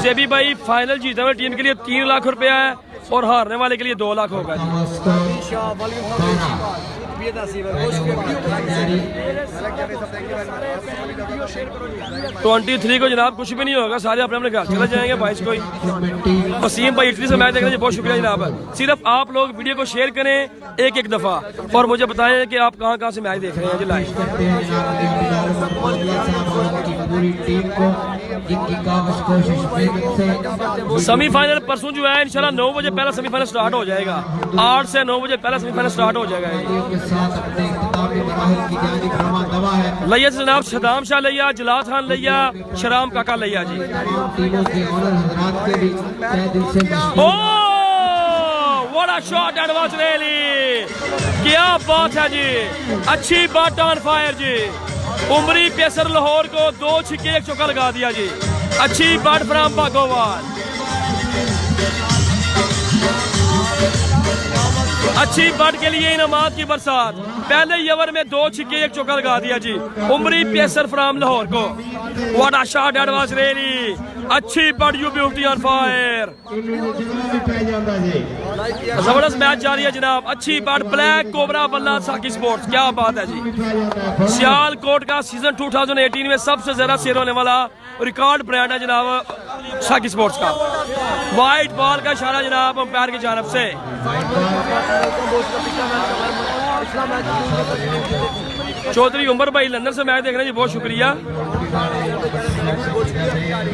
जेबी भाई फाइनल जीतने वाली टीम के लिए 3 लाख रुपया है और हारने वाले के लिए 2 लाख होगा जी। 23 को जनाब कुछ भी नहीं होगा, सारे अपने अपने घर चले जाएंगे। 22 को ही वसीम भाई इटली से मैच देख रहे हैं, बहुत शुक्रिया जनाब। सिर्फ आप लोग वीडियो को शेयर करें एक दफा और मुझे बताएं कि आप कहां से मैच देख रहे हैं जी लाइव। सेमीफाइनल परसों जो है इंशाल्लाह 9 बजे पहला सेमीफाइनल स्टार्ट हो जाएगा। 8 से 9 बजे पहला सेमीफाइनल स्टार्ट हो जाएगा। लैया जनाब शदाम शाह लैया, जलाल खान लैया, शराम काका लैया जी। What a shot advance rally, क्या बात है जी। अच्छी बात ऑन फायर जी। उमरी पेसर लाहौर को 2 छिक्के 1 चौका लगा दिया जी। अच्छी बात फ्राम बागोवाल। अच्छी बट के लिए इनामात की बरसात। पहले ओवर में 2 छक्के 1 चौका लगा दिया जी उमरी पेसर फ्रॉम लाहौर को। What a shot, that was really अच्छी but, you beauty on fire. जबरदस्त मैच जारी है जनाब। अच्छी बट, ब्लैक कोबरा बल्ला साकी स्पोर्ट्स, क्या बात है जी। सियालकोट का सीजन 2018 में सबसे ज्यादा शेयर होने वाला रिकॉर्ड ब्रांड है जनाब साकी स्पोर्ट्स का। व्हाइट बॉल का इशारा जनाब अंपायर की जानब से। चौधरी उमर भाई लंदन से मैच देख रहे हैं जी, बहुत शुक्रिया।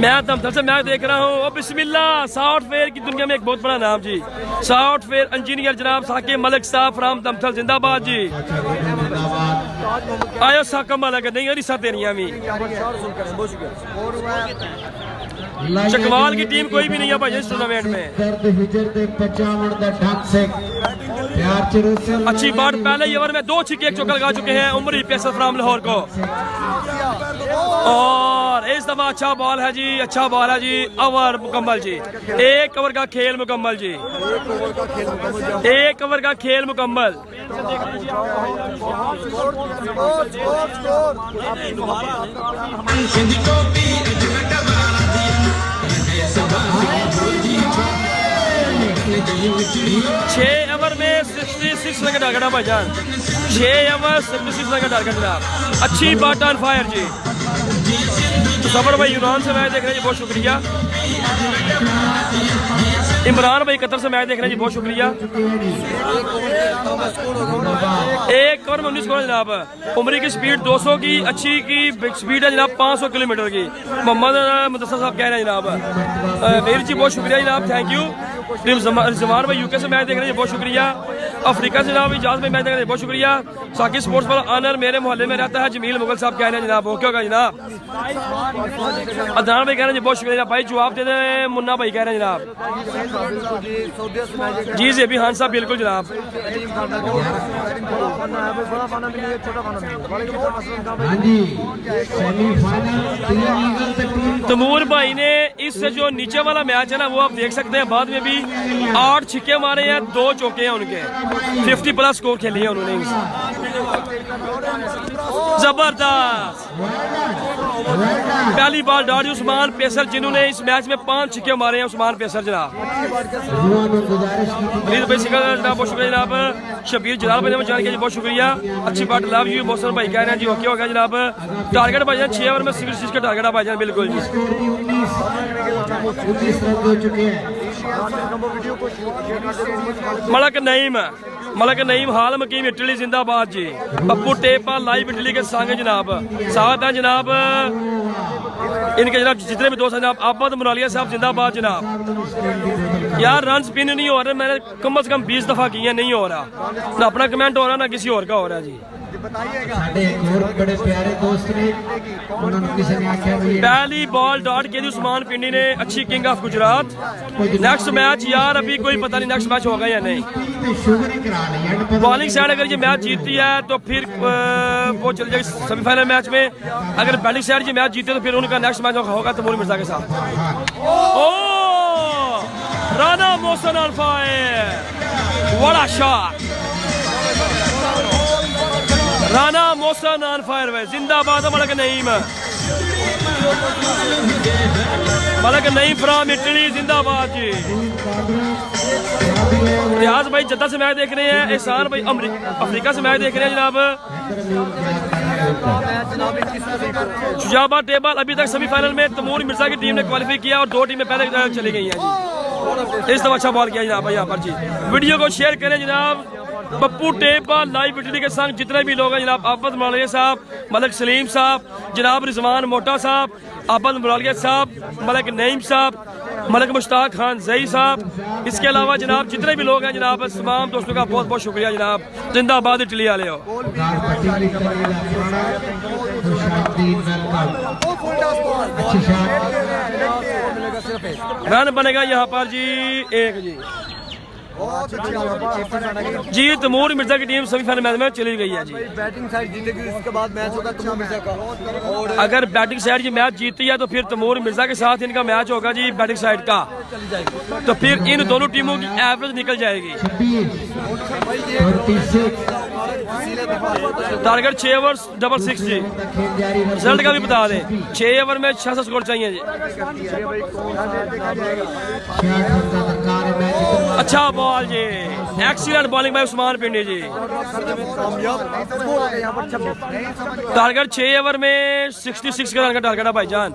मैं दमथल से मैच देख रहा हूँ। बिस्मिल्लाह, सॉफ्टवेयर की दुनिया में एक बहुत बड़ा नाम जी, सॉफ्टवेयर इंजीनियर जनाब साके मलिक साहब फ्राम दमथल, जिंदाबाद जी। आयो साका मलिक नहीं अरी साथ देनी भी चकवाल की टीम कोई भी नहीं है भाई इस टूर्नामेंट में। अच्छी बात, पहले ओवर में 2 छक्के 1 चौका लगा चुके हैं उमरी पेसर फ्राम लाहौर को। और इस दफा अच्छा बॉल है जी, अच्छा बॉल है जी। ओवर मुकम्मल जी, 1 ओवर का खेल मुकम्मल जी, 1 ओवर का खेल मुकम्मल। छह ओवर में 66 रन का टारगेट है भाईजान, 6 ओवर 66 रन का टारगेट जनाब। अच्छी बात ऑन फायर जी। तो सबर भाई यूनान से मैच देख रहे हैं जी, बहुत शुक्रिया। इमरान भाई कतर से मैच देख रहे हैं जी, बहुत शुक्रिया। 1 ओवर में 19 स्कोर जनाब। उमरी की स्पीड 200 की, अच्छी की स्पीड है जनाब 500 किलोमीटर की। मोहम्मद मुदस्सर साहब कह रहे हैं जनाब। वीर जी बहुत शुक्रिया जनाब, थैंक यू। जमान भाई यूके से मैच देख रहे हैं, बहुत शुक्रिया। अफ्रीका से जनाब इजाज भाई मैच देख रहे हैं, बहुत शुक्रिया। साकी स्पोर्ट्स वाला ऑनर मेरे मोहल्ले में रहता है, जमील मुगल साहब कह रहे हैं जनाब, ओके होगा जनाब। अदनान भाई कह रहे हैं जी, बहुत शुक्रिया भाई, जवाब दे दें। मुन्ना भाई कह रहे हैं जनाब जी जी अभी हाँ साहब बिल्कुल जनाब। तमूर भाई ने इससे जो नीचे वाला मैच है ना वो आप देख सकते हैं, बाद में भी 8 छक्के मारे हैं, 2 चौके हैं उनके, 50+ स्कोर खेली है उन्होंने। जबरदस्त पहली बॉल डॉट उस्मान पेसर, जिन्होंने इस मैच में 5 छक्के मारे हैं, उस्मान पेसर जनाब। बहुत शुक्रिया जनाब। शबीर जलाल भाई ने जान किया, बहुत शुक्रिया। अच्छी बात, लव यू। मोहसन भाई कह रहे हैं जी, ओके हो गया जनाब। टारगेट भाईजान 6 ओवर में 66 का टारगेट है भाईजान, बिल्कुल जी। मलक नईम हाल मकीम इटली जिंदाबाद जी। पप्पू टेपा लाइव इटली के संग जनाब, साथ है जनाब इनके जनाब जितने भी दोस्त हैं जनाब। आबद मुरालिया साहब जिंदाबाद जनाब। यार रन स्पिन नहीं हो रहे, मैंने कम से कम 20 दफा किए, नहीं हो रहा ना अपना कमेंट हो रहा ना किसी और का हो रहा जी। पहली बॉल डॉट के उस्मान पिंडी ने, अच्छी king of Gujarat. Next match यार अभी कोई पता नहीं नेक्स्ट मैच होगा या नहीं। बॉलिंग साइड अगर ये मैच जीतती है तो फिर वो चल जाएगी सेमीफाइनल मैच में। अगर बैटिंग साइड ये मैच जीते तो फिर उनका नेक्स्ट मैच होगा तमूर मिर्जा के साथ। ओ राना मोहसिन ऑन फायर, बड़ा shot. Rana Mohsin on fire है, जिंदाबाद। मलक नईम फ्रॉम इटली जिंदाबाद जी। रियाज भाई जद्दा से मैच देख रहे हैं, एहसान भाई अफ्रीका से मैच देख रहे हैं जनाब। शुजाबाद टेबल अभी तक सेमीफाइनल में तमूर मिर्जा की टीम ने क्वालिफाई किया और 2 टीमें पहले चली गई हैं जी। इस दफा अच्छा बॉल किया जनाब यहाँ पर जी। वीडियो को शेयर करें जनाब। पप्पू टेपा लाइव इटली के संग जितने भी लोग हैं जनाब, आबद मुरालिया साहब, मलिक सलीम साहब, जनाब रिजवान मोटा साहब, आबद मुरालिया साहब, मलिक नईम साहब, मलिक मुश्ताक खान जई साहब, इसके अलावा जनाब जितने भी लोग हैं जनाब, तमाम दोस्तों का बहुत बहुत शुक्रिया जनाब। जिंदाबाद इटली वाले हो। रन बनेगा यहाँ पर जी 1 जी। बहुत अच्छी जी तैमूर मिर्जा की टीम सेमीफाइनल मैच में चली गई है जी। बैटिंग साइड जीतेगी, उसके बाद मैच होगा तैमूर मिर्जा का। और अगर बैटिंग साइड ये मैच जीतती है तो फिर तैमूर मिर्जा के साथ इनका मैच होगा जी बैटिंग साइड का, चली जाएगी। तो फिर इन दोनों टीमों की एवरेज निकल जाएगी। 36 टारगेट 6 ओवर 66 जी। खेल जारी रिजल्ट का भी बता दें, 6 ओवर में 600 स्कोर चाहिए जी। अच्छा बॉल जी, एक्सीलेंट बॉलिंग भाई उस्मान पिंडी जी। टारगेट 6 ओवर में 66 का रन का टारगेट है भाईजान।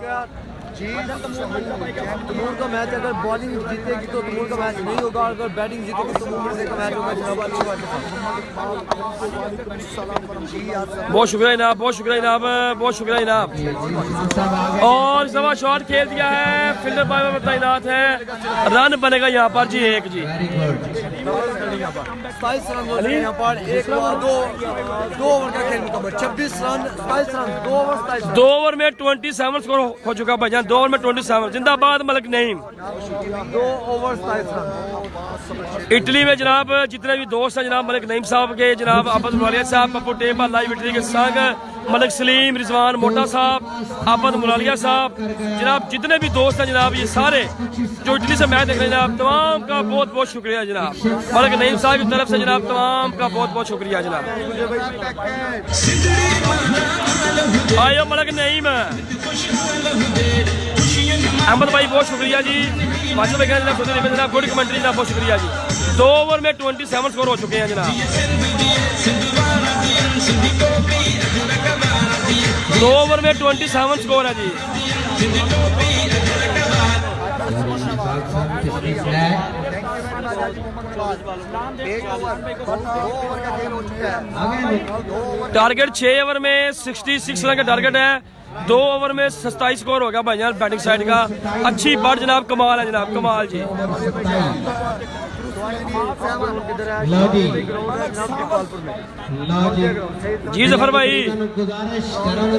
तैमूर का मैच अगर बॉलिंग जीतेगी तो तैमूर का मैच नहीं होगा, अगर बैटिंग जीतेगी तो तैमूर मिर्जा का मैच होगा जनाब। अच्छी बात है। बहुत शुक्रिया जनाब, बहुत शुक्रिया जनाब, बहुत शुक्रिया जनाब। और इस दफा शॉट खेल दिया है, फील्डर बाय में तैनात है, रन बनेगा यहाँ पर जी 1 जी। 27 रन हो रहे हैं यहाँ पर, 2 ओवर का खेल मुकम्मल, 26 run 27 run 2 over 27 run. 2 over में 27 स्कोर हो चुका भाईजान, 2 ओवर में 27। जिंदाबाद Malik Naeem. 2 over 27 run. Italy में जनाब जितने भी दोस्त हैं जनाब मलिक नईम साहब के, जनाब अबद मुलालिया साहब, पप्पू टेबा लाइव इटली के संग, मलिक सलीम, रिजवान मोटा साहब, अबद मुलालिया साहब, जनाब जितने भी दोस्त हैं जनाब, ये सारे जो इटली से मैच देख रहे हैं जनाब, तमाम का बहुत बहुत शुक्रिया जनाब। मलिक नईम साहब की तरफ से जनाब तमाम का बहुत बहुत शुक्रिया जनाब। आयो मलिक नईम, अहमद भाई बहुत शुक्रिया जी, माशा भाई जनाब गुड कमेंट्री जनाब, बहुत शुक्रिया जी। 2 ओवर में 27 स्कोर हो चुके हैं जनाब। 2 ओवर में 27 स्कोर है जी। टारगेट 6 ओवर में 66 रन का टारगेट है, 2 ओवर में 27 स्कोर हो गया भाईजान बैटिंग साइड का। अच्छी बात जनाब, कमाल है जनाब, कमाल जी। जी जफर भाई, गुजारिश करो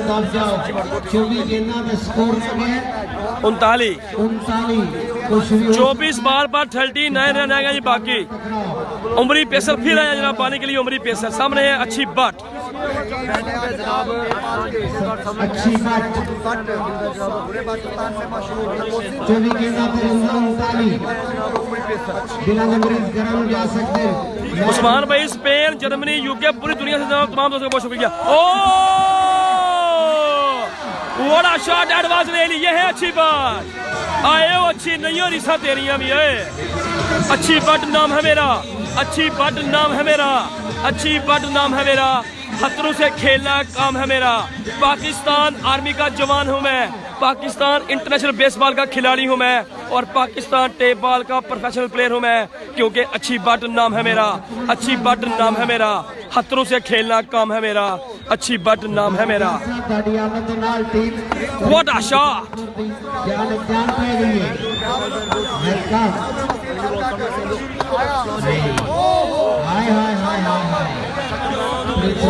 24 गेंदा में स्कोर 39 39 24 बार 39 रन आएगा जी बाकी। उमरी पेसर फिर आया जनाब पाने के लिए, उमरी पेसर सामने है अच्छी बट। अच्छी बात 24 गेंदा पर 39 बिलाल अंग्रेज गरम जा सकते हैं। उस्मान भाई स्पेन, जर्मनी, यूके, पूरी दुनिया से जनाब तमाम दोस्तों का बहुत शुक्रिया। ओ बड़ा शॉट एडवांस ले ली, ये है अच्छी बात। आए हो अच्छी नहीं हो रिसा तेरिया भी है। अच्छी बट नाम है मेरा, अच्छी बट नाम है मेरा, अच्छी बट नाम है मेरा, खतरों से खेलना काम है मेरा। पाकिस्तान आर्मी का जवान हूँ मैं, पाकिस्तान इंटरनेशनल बेसबॉल का खिलाड़ी हूँ मैं, और पाकिस्तान टेप बॉल का प्रोफेशनल प्लेयर हूँ मैं, क्योंकि अच्छी बट नाम है मेरा, अच्छी बट नाम है मेरा, खतरों से खेलना काम है मेरा, अच्छी बट नाम है मेरा। What a shot!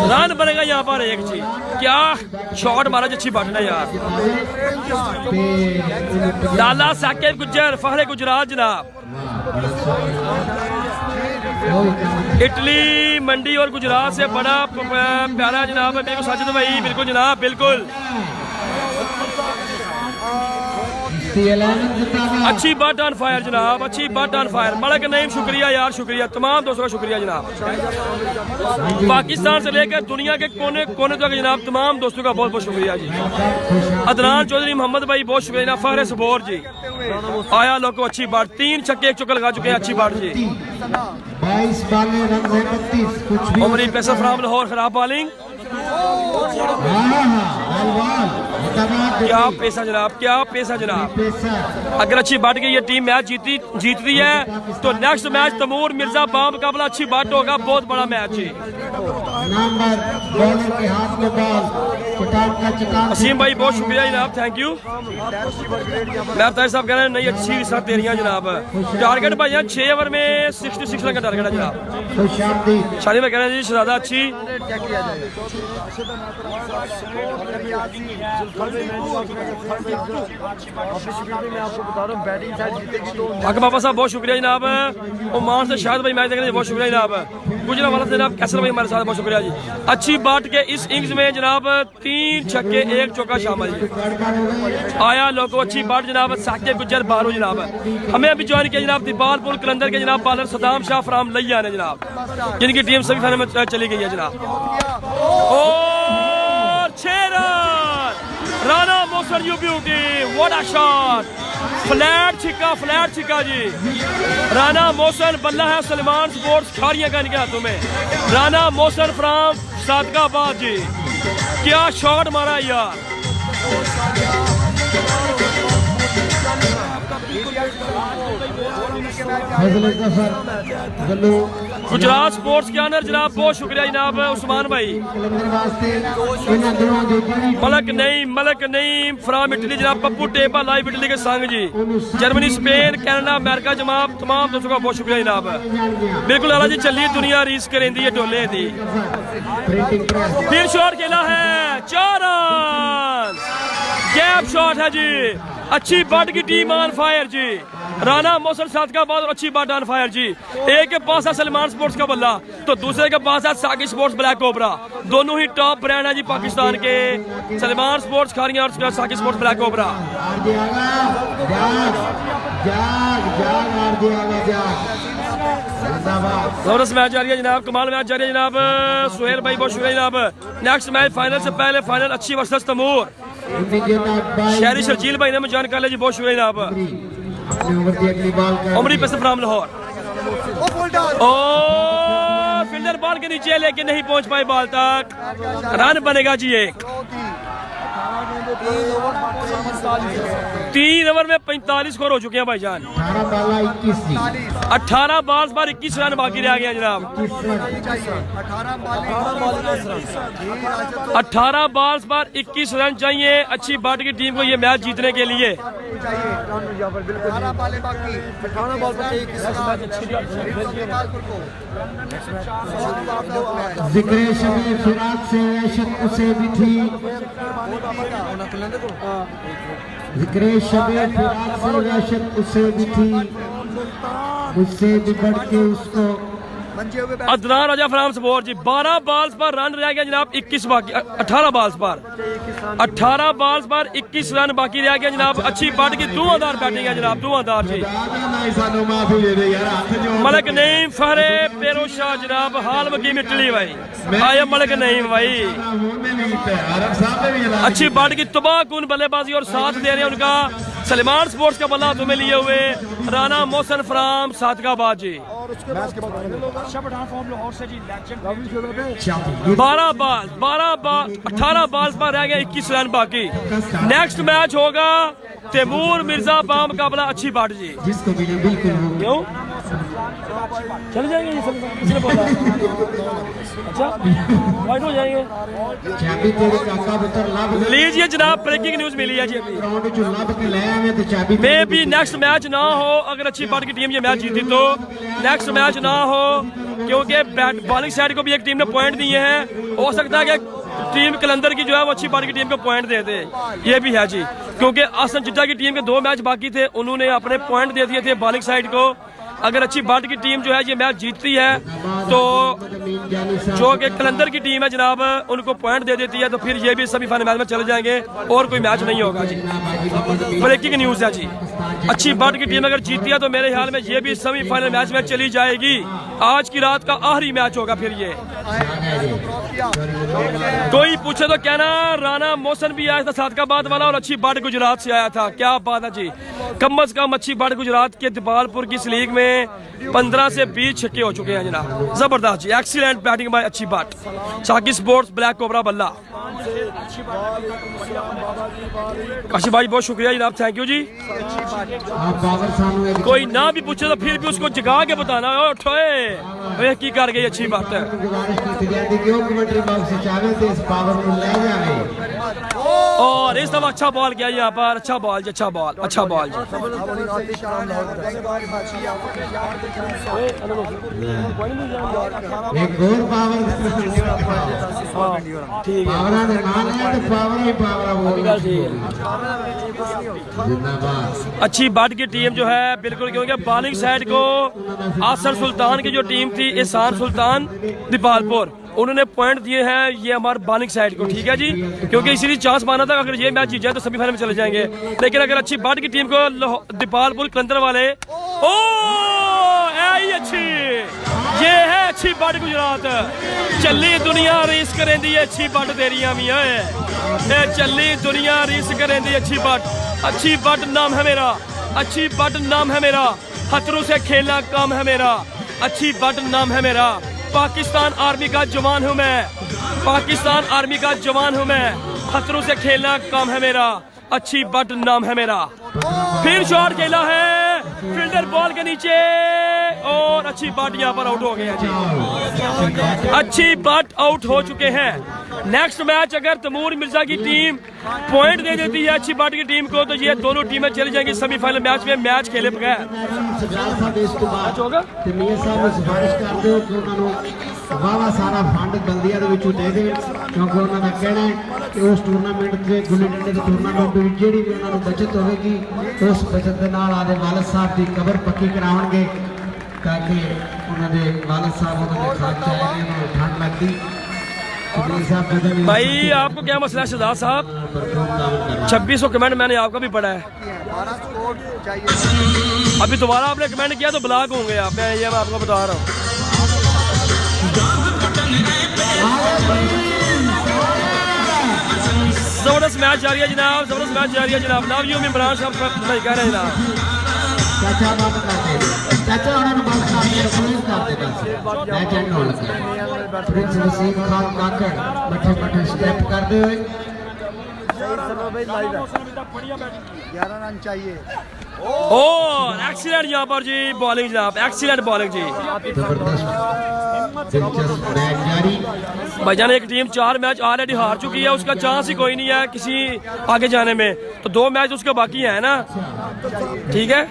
रन बनेगा यहाँ पर 1 जी। क्या शॉट मारा जी, अच्छी बट है यार। लाला साकिब गुज्जर, फखरे गुजरात जनाब। इटली, मंडी और गुजरात से बड़ा प्यारा जनाब बिल्कुल साजिद भाई, बिल्कुल जनाब बिल्कुल। अच्छी बट ऑन फायर जनाब, अच्छी but on fire. Malik Naeem शुक्रिया यार, शुक्रिया तमाम दोस्तों का शुक्रिया जनाब। पाकिस्तान से लेकर दुनिया के कोने कोने तक जनाब तमाम दोस्तों का बहुत बहुत शुक्रिया जी। अदनान चौधरी, मोहम्मद भाई बहुत शुक्रिया जनाब। फखरे सपोर जी आया लोगों, अच्छी बात, 3 छक्के 1 चौका लगा चुके हैं, अच्छी बात जी। 22 बाले रन 32 कुछ भी उमरी पेसर फ्राम लाहौर, खराब बॉलिंग। क्या पैसा जनाब, क्या पैसा जनाब। अगर अच्छी बात की ये टीम मैच जीतती है तो नेक्स्ट मैच तैमूर मिर्जा बाम मुकाबला अच्छी बात होगा, बहुत बड़ा मैच है। नंबर बॉलर के हाथ में बॉल, चट्टान का चट्टान। असीम भाई बहुत शुक्रिया जनाब, थैंक यू। मैं ताज साहब कह रहे हैं नहीं अच्छी रिसर्च दे रही हैं जनाब। टारगेट भाई यहाँ 6 ओवर में 66 रन का टारगेट है जनाब। खुशामदीद शानी में कह रहे हैं जी शरादा अच्छी। हक बाबा साहब बहुत शुक्रिया जनाब। ओमान से शायद भाई मैच देखने बहुत शुक्रिया जनाब। गुजरा वाला से जनाब कैसर भाई हमारे साथ बहुत शुक्रिया जी। अच्छी बाट के इस इनिंग्स में जनाब 3 छक्के 1 चौका शामिल जी। आया लोगों अच्छी बाट जनाब। साकिब गुजर बारो जनाब हमें अभी ज्वाइन किया जनाब दीपालपुर कलंदर के जनाब बॉलर सदाम शाह फराम लैया ने जनाब, जिनकी टीम सेमीफाइनल में चली गई है जनाब। और 6 run Rana Mohsin you beauty, what a shot, flat छिक्का जी। राना मोहसिन बल्ला है सलमान स्पोर्ट्स खारियां का इनके हाथों में। राना मोहसिन फ्राम सादकाबाद जी, क्या शॉट मारा यार। गुजरात स्पोर्ट्स के ऑनर जनाब बहुत शुक्रिया जनाब उस्मान भाई। मलक नईम फ्राम इटली जनाब, पप्पू टेपा लाइव इटली के संग जी। जर्मनी, स्पेन, कनाडा, अमेरिका जनाब तमाम दोस्तों का बहुत शुक्रिया जनाब। बिल्कुल अला जी चलिए दुनिया रीस करेंदी है डोले दी। फिर शॉट खेला है 4 रन, गैप शॉट है जी। अच्छी बट की टीम ऑन फायर जी। राना मोहसिन सादकाबाद और अच्छी बट ऑन फायर जी। एक के पास है सलमान स्पोर्ट्स का बल्ला तो दूसरे के पास है साकिब स्पोर्ट्स ब्लैक कोबरा। दोनों ही टॉप ब्रांड है जी पाकिस्तान के, सलमान स्पोर्ट्स खारियां और साकिब स्पोर्ट्स ब्लैक कोबरा। जबरदस्त मैच जारी है जनाब, कमाल मैच जारी है जनाब। सुहेल भाई बहुत शुक्रिया जनाब। नेक्स्ट मैच फाइनल से पहले फाइनल अच्छी वर्सेस तमूर। शहरी शर्जील भाई ने मुझे जान कर लिया जी, बहुत शुक्रिया जनाब। उमरी पे फ्राम लाहौर। और फील्डर बॉल के नीचे लेकिन नहीं पहुंच पाए बॉल तक। रन बनेगा जी एक। 3 ओवर में 45 स्कोर हो चुके हैं भाईजान। 18 बॉल्स पर 21 रन बाकी रह गया जनाब। 18 बॉल्स पर 21 रन चाहिए अच्छी बाट की टीम को ये मैच जीतने के लिए। जिक्र शबीर फिराक से वहशत उसे भी थी, जिक्र शबीर फिराक से वहशत उसे भी थी, मुझसे भी बढ़ के उसको। अदनान राजा फ्राम सपोर्ट जी। 12 बॉल्स पर रन रह गया जनाब, 21 बाकी। 18 बॉल्स पर 21 रन बाकी रह गया जनाब। अच्छी बट की धुआंधार बैटिंग है जनाब, धुआंधार जी। मलक नईम फहरे पेरोशाह जनाब, हाल मकीम इटली भाई आया मलक नईम भाई। अच्छी बट की तबाह कुन बल्लेबाजी और साथ दे रहे हैं उनका सलमान स्पोर्ट्स का बल्ला तुम्हें लिए हुए Rana Mohsin from Sadiqabad ji. 12 ball 18 balls पर रह गया, 21 रन बाकी। नेक्स्ट मैच होगा तैमूर मिर्जा बा मुकाबला अच्छी बाट जी। जिसको भी बिल्कुल क्यों चले जाएंगे ये सब, किसने बोला? अच्छा वाइड हो जाएंगे। लीजिए जनाब ब्रेकिंग न्यूज मिली है जी अभी। मे भी नेक्स्ट मैच ना हो, अगर अच्छी बाट की टीम ये मैच जीती तो नेक्स्ट मैच ना हो, क्योंकि बॉलिंग साइड को भी एक टीम ने पॉइंट दिए हैं। हो सकता है कि टीम कलंदर की जो है वो अच्छी बाट की टीम को पॉइंट दे दे, ये भी है जी। क्योंकि आसन जिद्दा की टीम के 2 मैच बाकी थे, उन्होंने अपने पॉइंट दे दिए थे बॉलिंग साइड को। अगर अच्छी बाट की टीम जो है ये मैच जीतती है तो जो कि कलंदर की टीम है जनाब उनको पॉइंट दे देती है, तो फिर ये भी सेमीफाइनल मैच में चले जाएंगे और कोई मैच नहीं होगा जी। ब्रेकिंग न्यूज है जी। अच्छी बाट की टीम अगर जीतती है तो मेरे ख्याल में ये भी सेमीफाइनल मैच में चली जाएगी। आज की रात का आखिरी मैच होगा फिर ये। कोई पूछे तो कहना राना मोहसिन भी आया था सादकाबाद वाला और अच्छी बाट गुजरात से आया था। क्या बात है जी। कम से कम अच्छी बाट गुजरात के दीपालपुर की इस लीग में 15 से 20 छक्के हो चुके हैं जनाब। जबरदस्त जी, एक्सीलेंट बैटिंग बाय अच्छी बाट। साकी स्पोर्ट्स ब्लैक कोबरा बल्ला। काशिफ भाई बहुत शुक्रिया जनाब, थैंक यू जी। कोई ना भी पूछे तो फिर भी उसको जगा के बताना, उठोए की कर गई अच्छी बात है। और इस दफा अच्छा बॉल किया यहाँ पर, अच्छा बॉल जी, अच्छा बॉल, अच्छा बॉल जी। एक और पावर ठीक है, पावरा दे नाल है तो पावरा ही पावरा बोल जिंदाबाद। अच्छी बाट की टीम जो है बिल्कुल, क्योंकि बॉलिंग साइड को आसर सुल्तान की जो टीम थी, एहसान सुल्तान दीपालपुर, उन्होंने पॉइंट दिए हैं ये हमारे बॉलिंग साइड को, ठीक है जी। क्योंकि इसीलिए चांस माना था अगर ये मैच जीत जाए तो सेमीफाइनल में चले जाएंगे। लेकिन अगर अच्छी बाट की टीम को दीपालपुर कलंदर वाले, ओ अच्छी, ये है अच्छी बाट गुजरात। चली दुनिया रीस करेंदी अच्छी बाट तेरिया मियां है, चली दुनिया रीस करेंदी अच्छी बाट। अच्छी बाट नाम है मेरा, अच्छी बाट नाम है मेरा, खतरों से खेलना काम है मेरा। अच्छी बाट नाम है मेरा, पाकिस्तान आर्मी का जवान हूँ मैं, पाकिस्तान आर्मी का जवान हूँ मैं, खतरों से खेलना काम है मेरा। अच्छी बट नाम है मेरा। फिर शॉट खेला है फील्डर बॉल के नीचे और अच्छी बट यहाँ पर आउट हो गया जी, अच्छी बट आउट हो चुके हैं। नेक्स्ट मैच अगर तैमूर मिर्जा की टीम पॉइंट दे देती है अच्छी बट की टीम को तो ये दोनों टीमें चली जाएंगी सेमीफाइनल मैच में, मैच खेले बगैर। वावा सारा फंड बल्दिया दे दे क्योंकि उन्होंने कहना है कि उस टूरनामेंट के गुल्ली डंडे के टूरनामेंट में जी भी उन्होंने बचत होगी उस बचत के नाल आदे वालिद साहब की कबर पक्की करावणगे ताकि उन्होंने वालिद साहब उन्होंने खाक चाहेंगे, उन्होंने ठंड लगती। भाई आपको क्या मसला है शहजाद साहब? 2600 कमेंट मैंने आपका भी पढ़ा है, अभी दोबारा आपने कमेंट किया तो ब्लॉक होंगे आप, मैं आपको बता रहा हूँ। जबरदस्त मैच जारी है जनाब, जबरदस्त मैच जारी है जनाब। लव यू इमरान साहब भाई कह रहे हैं जनाब। चाचा बात करते चाचा उन्होंने बात करते रिलीज करते बस मैच एंड होने लगा। प्रिंस वसीम खान काकड़ बैठे बैठे स्टेप करते हुए 11 रन चाहिए। और एक्सीलेंट यहाँ पर जी बॉलिंग जनाब, एक्सीलेंट बॉलिंग जी, जबरदस्त दिलचस्प मैच जारी। भाईजान एक टीम 4 मैच ऑलरेडी हार चुकी है, उसका चांस ही कोई नहीं है किसी आगे जाने में, तो 2 मैच उसके बाकी है ना, ठीक है।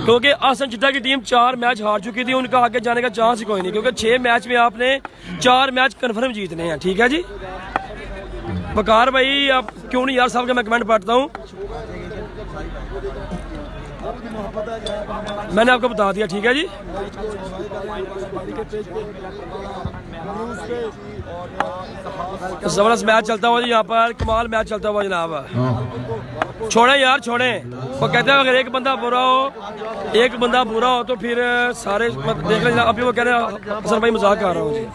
क्योंकि आसन चिट्टा की टीम 4 मैच हार चुकी थी, उनका आगे जाने का चांस ही कोई नहीं, क्योंकि 6 मैच में आपने 4 मैच कन्फर्म जीतने हैं, ठीक है जी। बकार भाई आप क्यों नहीं यार साहब के मैं कमेंट पढ़ता हूँ, मैंने आपको बता दिया, ठीक है जी। जबरदस्त मैच चलता हुआ जी यहाँ पर, कमाल मैच चलता हुआ जनाब। छोड़े यार छोड़े, वो कहते हैं अगर एक बंदा बुरा हो तो फिर सारे देख लेना। अभी वो कह रहे हैं असल भाई मजाक कर रहा हूँ जी,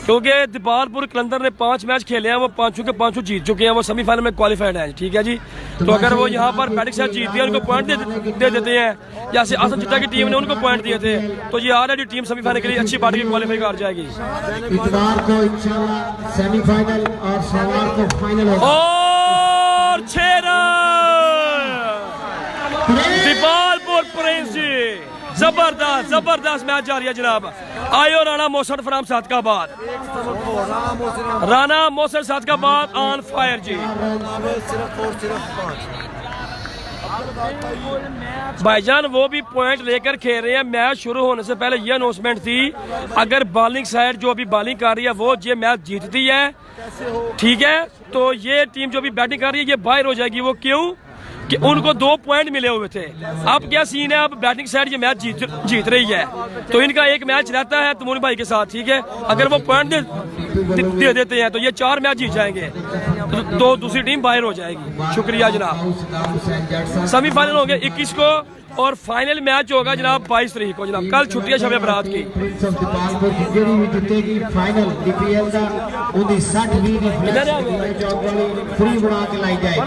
क्योंकि दीपालपुर कलंदर ने 5 मैच खेले हैं, वो 5 के 5 जीत चुके हैं, वो सेमीफाइनल में क्वालिफाइड हैं, ठीक है जी। तो अगर वो यहाँ पर बैटिंग से जीतती है उनको पॉइंट दे देते हैं, जैसे आसम चिट्टा की टीम ने उनको पॉइंट दिए थे, तो ये ऑलरेडी टीम सेमीफाइनल के लिए अच्छी बात की क्वालिफाई कर जाएगी। इतवार को इंशाल्लाह सेमीफाइनल और सोमवार को फाइनल होगा। और 6 रन दीपालपुर प्रिंस, जबरदस्त जबरदस्त मैच जारी है जनाब। आयो Rana Mohsin from Sadiqabad, Rana Mohsin Sadiqabad on fire जी। भाईजान वो भी पॉइंट लेकर खेल रहे हैं। मैच शुरू होने से पहले ये अनाउंसमेंट थी अगर बॉलिंग साइड जो अभी बॉलिंग कर रही है वो ये मैच जीतती है, ठीक है, तो ये टीम जो अभी बैटिंग कर रही है ये बाहर हो जाएगी। वो क्यों कि उनको 2 पॉइंट मिले हुए थे। अब क्या सीन है, अब बैटिंग साइड ये मैच जीत रही है, तो इनका एक मैच रहता है तैमूर भाई के साथ, ठीक है। अगर वो पॉइंट दे देते हैं तो ये 4 मैच जीत जाएंगे। तो दूसरी टीम बाहर हो जाएगी। शुक्रिया जनाब। सेमीफाइनल होंगे 21 को और फाइनल मैच होगा जनाब 22 तारीख को जनाब। कल छुट्टी है शब बरात की। प्रिंस ऑफ दीपालपुर की ਜਿਹੜੀ ਵੀ ਜਿੱਤੇਗੀ ਫਾਈਨਲ DPL ਦਾ ਉਹਦੀ 60-20 ਦੀ ਫਲੈਕਸ ਫ੍ਰੀ ਬਣਾ ਕੇ ਲਾਈ ਜਾਏਗੀ।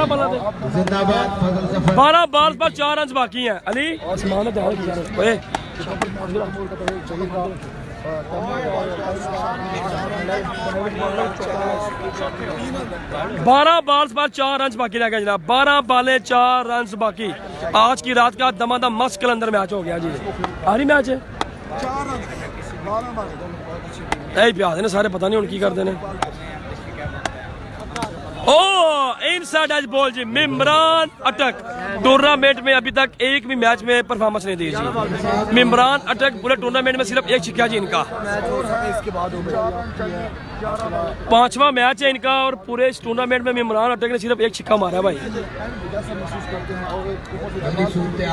जिंदाबाद फजल जफर। 12 बॉल पर 4 रन बाकी हैं। अली आसमान ओए 12 बॉल्स पर 4 रन बाकी रह गए जनाब। 12 बालें 4 रन बाकी। आज की रात का दमादम मस्त कलंदर मैच हो गया जी। आखिरी मैच है 4 रन 12 बालें ऐ प्यादे ने सारे पता नहीं हुन की करते ने। ओ इनसाइड एज बॉल जी मिमरान अटक। टूर्नामेंट में अभी तक एक भी मैच में परफॉर्मेंस नहीं दी जी। मिमरान अटक पूरे टूर्नामेंट में सिर्फ एक छिक्का जी इनका। 5वां मैच है इनका और पूरे इस टूर्नामेंट में मिमरान अटक ने सिर्फ एक छिक्का मारा भाई।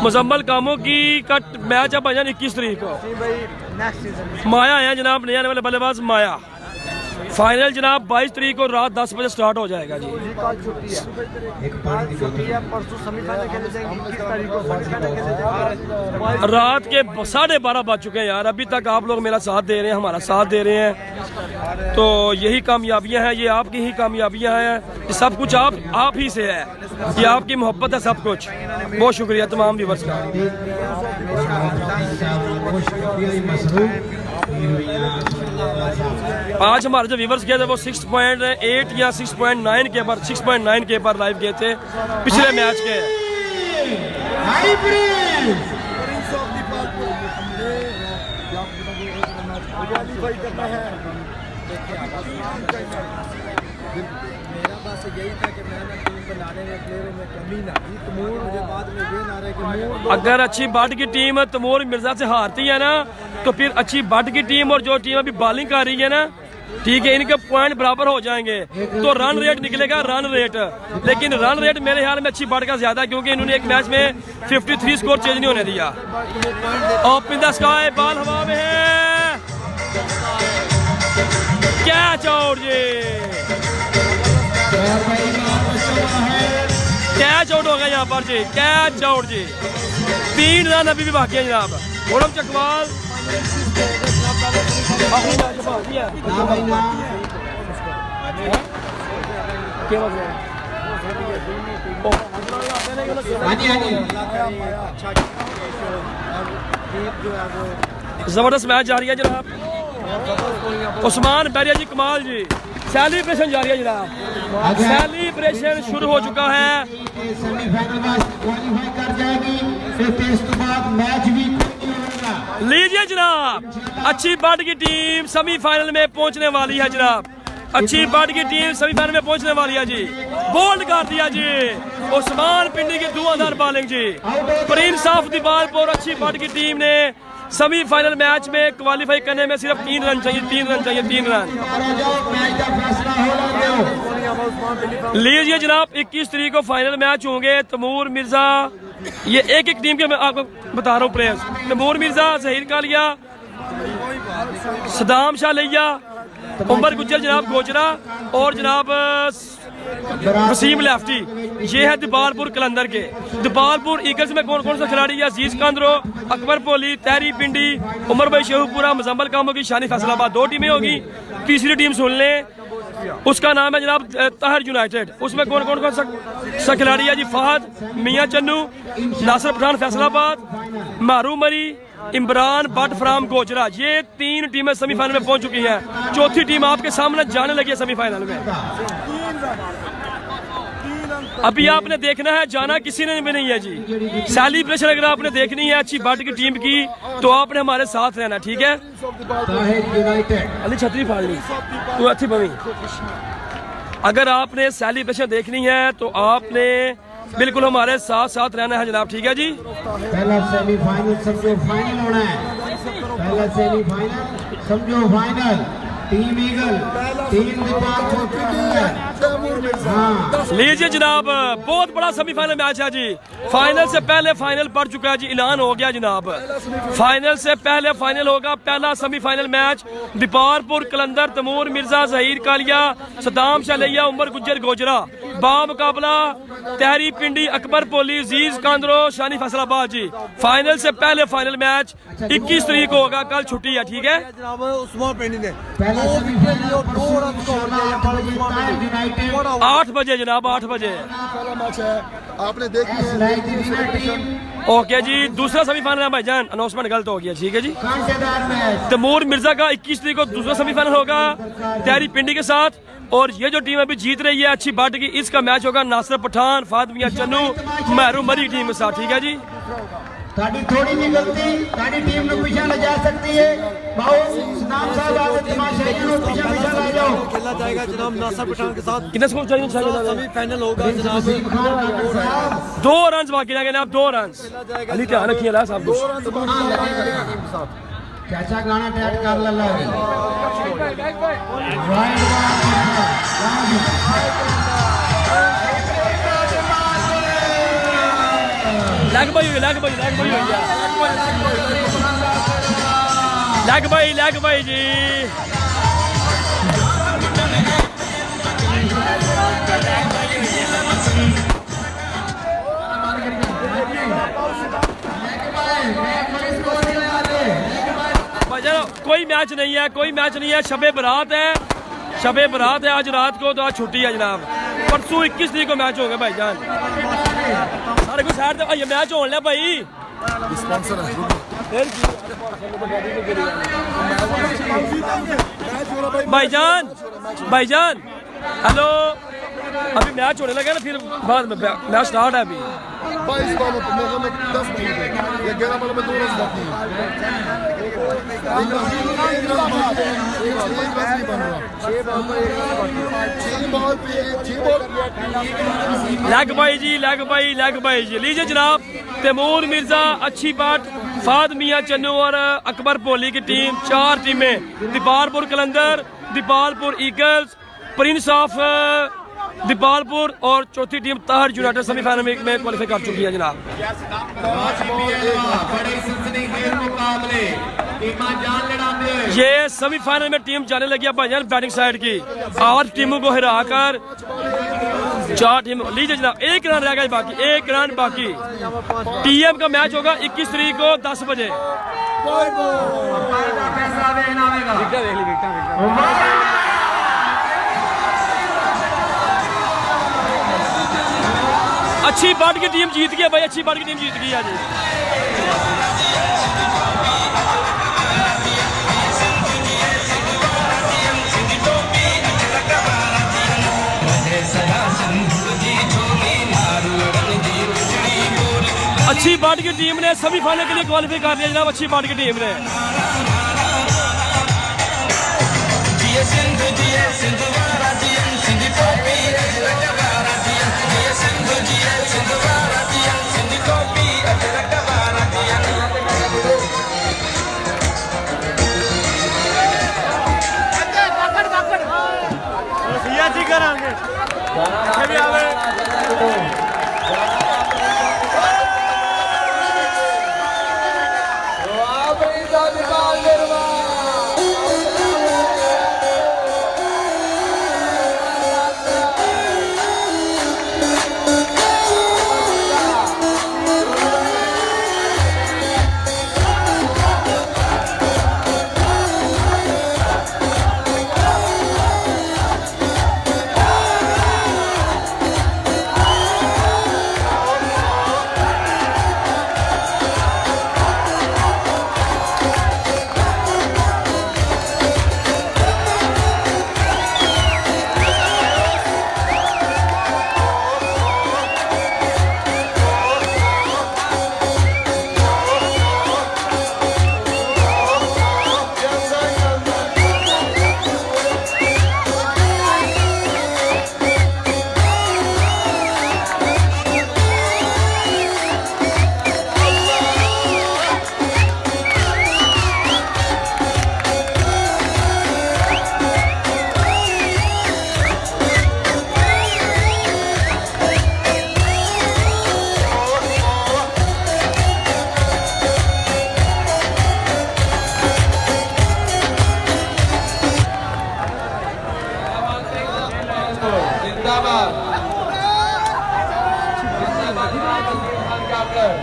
मुजम्मल कामों की कट मैच है भाईजान 21 तारीख को। माया है जनाब नए आने वाले बल्लेबाज माया। फाइनल जनाब 22 तारीख को रात 10 बजे स्टार्ट हो जाएगा जी। रात के 12:30 बज चुके हैं यार। अभी तक आप लोग मेरा साथ दे रहे हैं, हमारा साथ दे रहे हैं, तो यही कामयाबियां हैं। ये आपकी ही कामयाबियां हैं। ये सब कुछ आप ही से है। ये आपकी मोहब्बत है सब कुछ। बहुत शुक्रिया तमाम व्यूअर्स का। आज हमारे जो व्यूअर्स गए थे वो 6.8 या 6.9 के पर 6.9 के पर लाइव गए थे पिछले मैच के। मेरा बस यही था कि मैं टीम बनाने में प्लेयरों में कमी ना की। तमूर मुझे बाद में ये ना रहे कि अगर अच्छी बट की टीम तमूर मिर्जा से हारती है ना तो फिर अच्छी बट की टीम और जो टीम अभी बॉलिंग कर रही है ना, ठीक है, इनके पॉइंट बराबर हो जाएंगे तो रन रेट निकलेगा रन रेट। लेकिन रन रेट मेरे ख्याल में अच्छी बट का ज्यादा है क्योंकि इन्होंने एक मैच में 53 स्कोर चेंज नहीं होने दिया। ओपन द स्काई बॉल हवा में है, कैच आउट जी। कैच आउट हो गया यहाँ पर जी, कैच आउट जी। 3 रन अभी भी बाकी है जनाब। ओरम चकवाल जबरदस्त मैच जारी है जनाब। उस्मान बैरिया जी कमाल जी। सेलिब्रेशन जारी है जनाब। सेलिब्रेशन शुरू हो चुका है। सेमीफाइनल में क्वालीफाई कर जाएगी फिर इस बाद मैच भी लीजिए जनाब। अच्छी बट की टीम सेमीफाइनल में पहुंचने वाली है जनाब। अच्छी बट की टीम सेमीफाइनल में पहुंचने वाली है जी। बोल्ड कर दिया जी उस्मान पिंडी की धुआंधार बॉलिंग जी। प्रिंस ऑफ दीपालपुर अच्छी बट की टीम ने सेमीफाइनल मैच में क्वालिफाई करने में सिर्फ 3 रन चाहिए। 3 रन चाहिए, 3 रन। लीजिए जनाब 21 तारीख को फाइनल मैच होंगे। तमूर मिर्जा, ये एक टीम के मैं आपको बता रहा हूँ प्लेयर्स। तमूर मिर्जा, जहीर कालिया, सदाम शाह लिया, उमर गुज्जर जनाब गोजरा और जनाब वसीम लेफ्टी। ये है दीपालपुर कलंदर के। दीपालपुर ईगल्स में कौन कौन सा खिलाड़ी है? अजीज कांद्रो, अकबर पोली, तहरी पिंडी, उमर भाई शेहूपुरा, मुजम्मल कामों की शानी फैसलाबाद। 2 टीमें होगी। तीसरी टीम सुन लें, उसका नाम है जनाब तहर यूनाइटेड। उसमें कौन कौन सा खिलाड़ी है जी? फहद, मियां चन्नू, नासिर पठान फैसलाबाद, मारू मरी, इमरान बट फ्राम गोजरा। ये 3 टीमें सेमीफाइनल में पहुंच चुकी हैं। चौथी टीम आपके सामने जाने लगी है सेमीफाइनल में। अभी आपने देखना है, जाना किसी ने भी नहीं है जी। सेलिब्रेशन अगर आपने देखनी है अच्छी बट की टीम की तो आपने हमारे साथ रहना, ठीक है? अली छतरी फाड़ ली तू अच्छी बनी। अगर आपने सेलिब्रेशन देखनी है तो आपने बिल्कुल हमारे साथ साथ रहना है जनाब, ठीक है जी? पहला सेमीफाइनल समझो फाइनल होना है। पहला सेमीफाइनल समझो final. Team eagle, team Dipalpur, लीजिए जनाब, बहुत बड़ा सेमीफाइनल मैच है जी। फाइनल से पहले फाइनल पड़ चुका है जी, ऐलान हो गया जनाब। फाइनल से पहले फाइनल होगा। पहला सेमीफाइनल मैच दीपारपुर कलंदर तैमूर मिर्जा जहीर कालिया सदाम शालिया उमर गुज्जर गोजरा बा मुकाबला तहरी पिंडी अकबर पोली अजीज कांदरो शानी फैसलाबाद जी। फाइनल से पहले फाइनल मैच 21 तारीख को होगा, कल छुट्टी है, ठीक है। जनाब उस्मान पिंडी ने पहला सेमीफाइनल परसों शाला 8 बजे ताज यूनाइटेड 8 बजे जनाब, 8 बजे। पहला मैच है, आपने देखी as like the winner team okay जी, दूसरा सेमीफाइनल है भाईजान, अनाउंसमेंट गलत हो गया, ठीक है जी। कांटेदार मैच तैमूर मिर्जा का 21 तारीख को दूसरा सेमीफाइनल होगा तहरी पिंडी के साथ। और ये जो टीम अभी जीत रही है अच्छी बाट की, इसका मैच होगा नासिर पठान फाद मियां चन्नू महरू मरी टीम के साथ, ठीक है जी। ताड़ी थोड़ी भी गलती ताड़ी टीम ਨੂੰ पीछे ले जा सकती है। बाऊ सदाम साहब आगे तमाशाइयों ਨੂੰ पीछे ला जाओ। खेला जाएगा जनाब नासिर पठान के साथ। कितने स्कोर चाहिए सेमीफाइनल होगा जनाब, 2 रन बाकी रह गए जनाब, 2 रन। अली ध्यान रखिए ला साहब, 2 रन टीम के साथ। चाचा गाना टैट कर लल्ला लैग भाई हुई, लैग भाई, लैग भाई हुई है, लैग भाई जी। कोई मैच नहीं है, कोई मैच नहीं है, शबे बरात है, शबे बरात है आज रात को, तो आज छुट्टी है जनाब। परसों 21 तारीख को मैच होगा भाईजान। सारे को साइड ये मैच हो रहा भाई, भाईजान भाईजान हेलो, अभी मैच होने लगा ना, फिर बाद में मैच स्टार्ट है अभी। 22 बॉलों पे मेरे में 10 बॉल है, ये 11 बॉलों में 2 रन बाकी हैं। लैग भाई जी, लैग भाई, लैग भाई जी। लीजिए जनाब, तैमूर मिर्जा अच्छी बाट फाद मियां चन्नू और अकबर पोली की टीम, 4 टीमें, दीपारपुर कलंदर, दीपारपुर ईगल्स, प्रिंस ऑफ दीपालपुर और चौथी टीम ताहर यूनाइटेड सेमीफाइनल में क्वालिफाई कर चुकी है जनाब। ये सेमीफाइनल में टीम जाने लगी है भाईजान बैटिंग साइड की, 8 टीमों को हराकर 4 टीम। लीजिए जनाब, 1 रन रह गया बाकी, 1 रन बाकी। टीएम का मैच होगा 21 तारीख को 10 बजे। अच्छी बाट की टीम जीत गई भाई, अच्छी बाट की टीम जीत गई है जी। अच्छी बाट की टीम ने सेमीफाइनल के लिए क्वालिफाई कर लिया जनाब, अच्छी बाट की टीम ने। को जिंदाबाद जिंदाबाद वसीम खान काबलर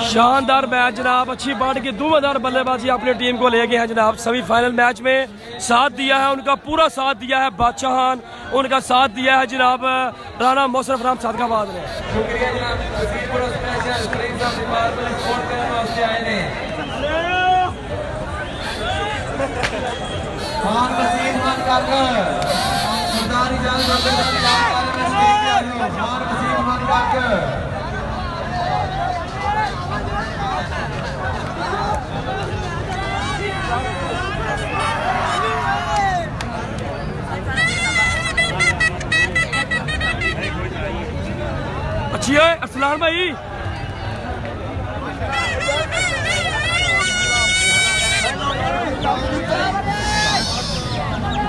शानदार मैच जनाब, अच्छी बात की धुआंधार बल्लेबाजी अपनी टीम को ले गए हैं जनाब। सेमीफाइनल मैच में साथ दिया है, उनका पूरा साथ दिया है बादशाहान, उनका साथ दिया है जनाब राणा मोशर्रफ राम सादकाबाद ने। शुक्रिया जनाब Waseempur special prince of department sport करने वास्ते आए ने खान वसीम खान काबलर सरदारी जान सरदारी खान वसीम खान काबलर अच्छी है अरसलान भाई।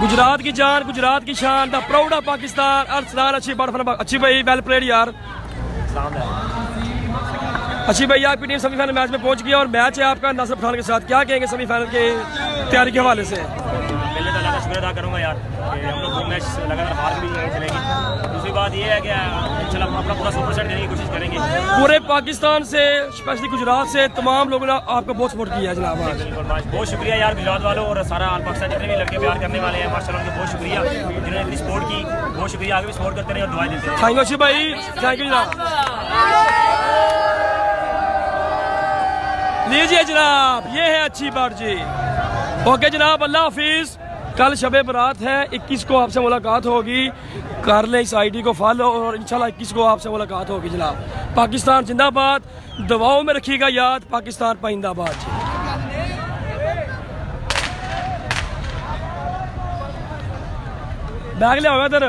गुजरात की जान, गुजरात की शान, the proud of Pakistan Arsalan. अच्छी बात, अच्छी भाई, वेल प्लेड यार। अच्छी भाई, आपकी टीम सेमीफाइनल मैच में पहुंच गई और मैच है आपका नासिर पठान के साथ। क्या कहेंगे सेमीफाइनल के तैयारी के हवाले से? पहले तो अल्लाह का शुक्र अदा करूँगा यार कि हम लोग वो मैच लगातार हार भी चलेगी। दूसरी बात ये है कि इंशाल्लाह अपना पूरा सुपर सेट देने की कोशिश करेंगे। पूरे पाकिस्तान से, स्पेशली गुजरात से तमाम लोगों ने आपको बहुत सपोर्ट किया है जनाब। बिल्कुल बहुत शुक्रिया यार गुजरात वालों और सारा ऑल पाकिस्तान जितने भी लड़के प्यार करने वाले हैं माशाल्लाह उनको बहुत शुक्रिया जिन्होंने इतनी सपोर्ट की। बहुत शुक्रिया, आगे भी सपोर्ट करते रहे और दुआएं देते रहे। थैंक यू अच्छी भाई, थैंक यू जनाब। लीजिए जनाब, ये है अच्छी बात जी। ओके जनाब, अल्लाह हाफिज। कल शब बारात है, 21 को आपसे मुलाकात होगी। कर लें इस आईडी को फॉलो और इंशाल्लाह 21 को आपसे मुलाकात होगी जनाब। पाकिस्तान जिंदाबाद, दुआओं में रखिएगा याद, पाकिस्तान पाइंदाबाद जी। बैग लिया हुआ इधर।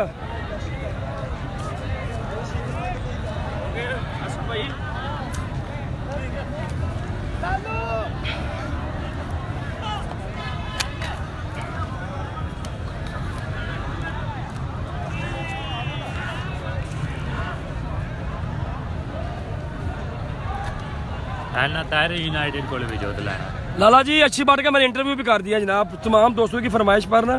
यूनाइटेड को भी जोत लाया लाला जी, अच्छी बात है, मैंने इंटरव्यू भी कर दिया जनाब तमाम दोस्तों की फरमाइश पर ना।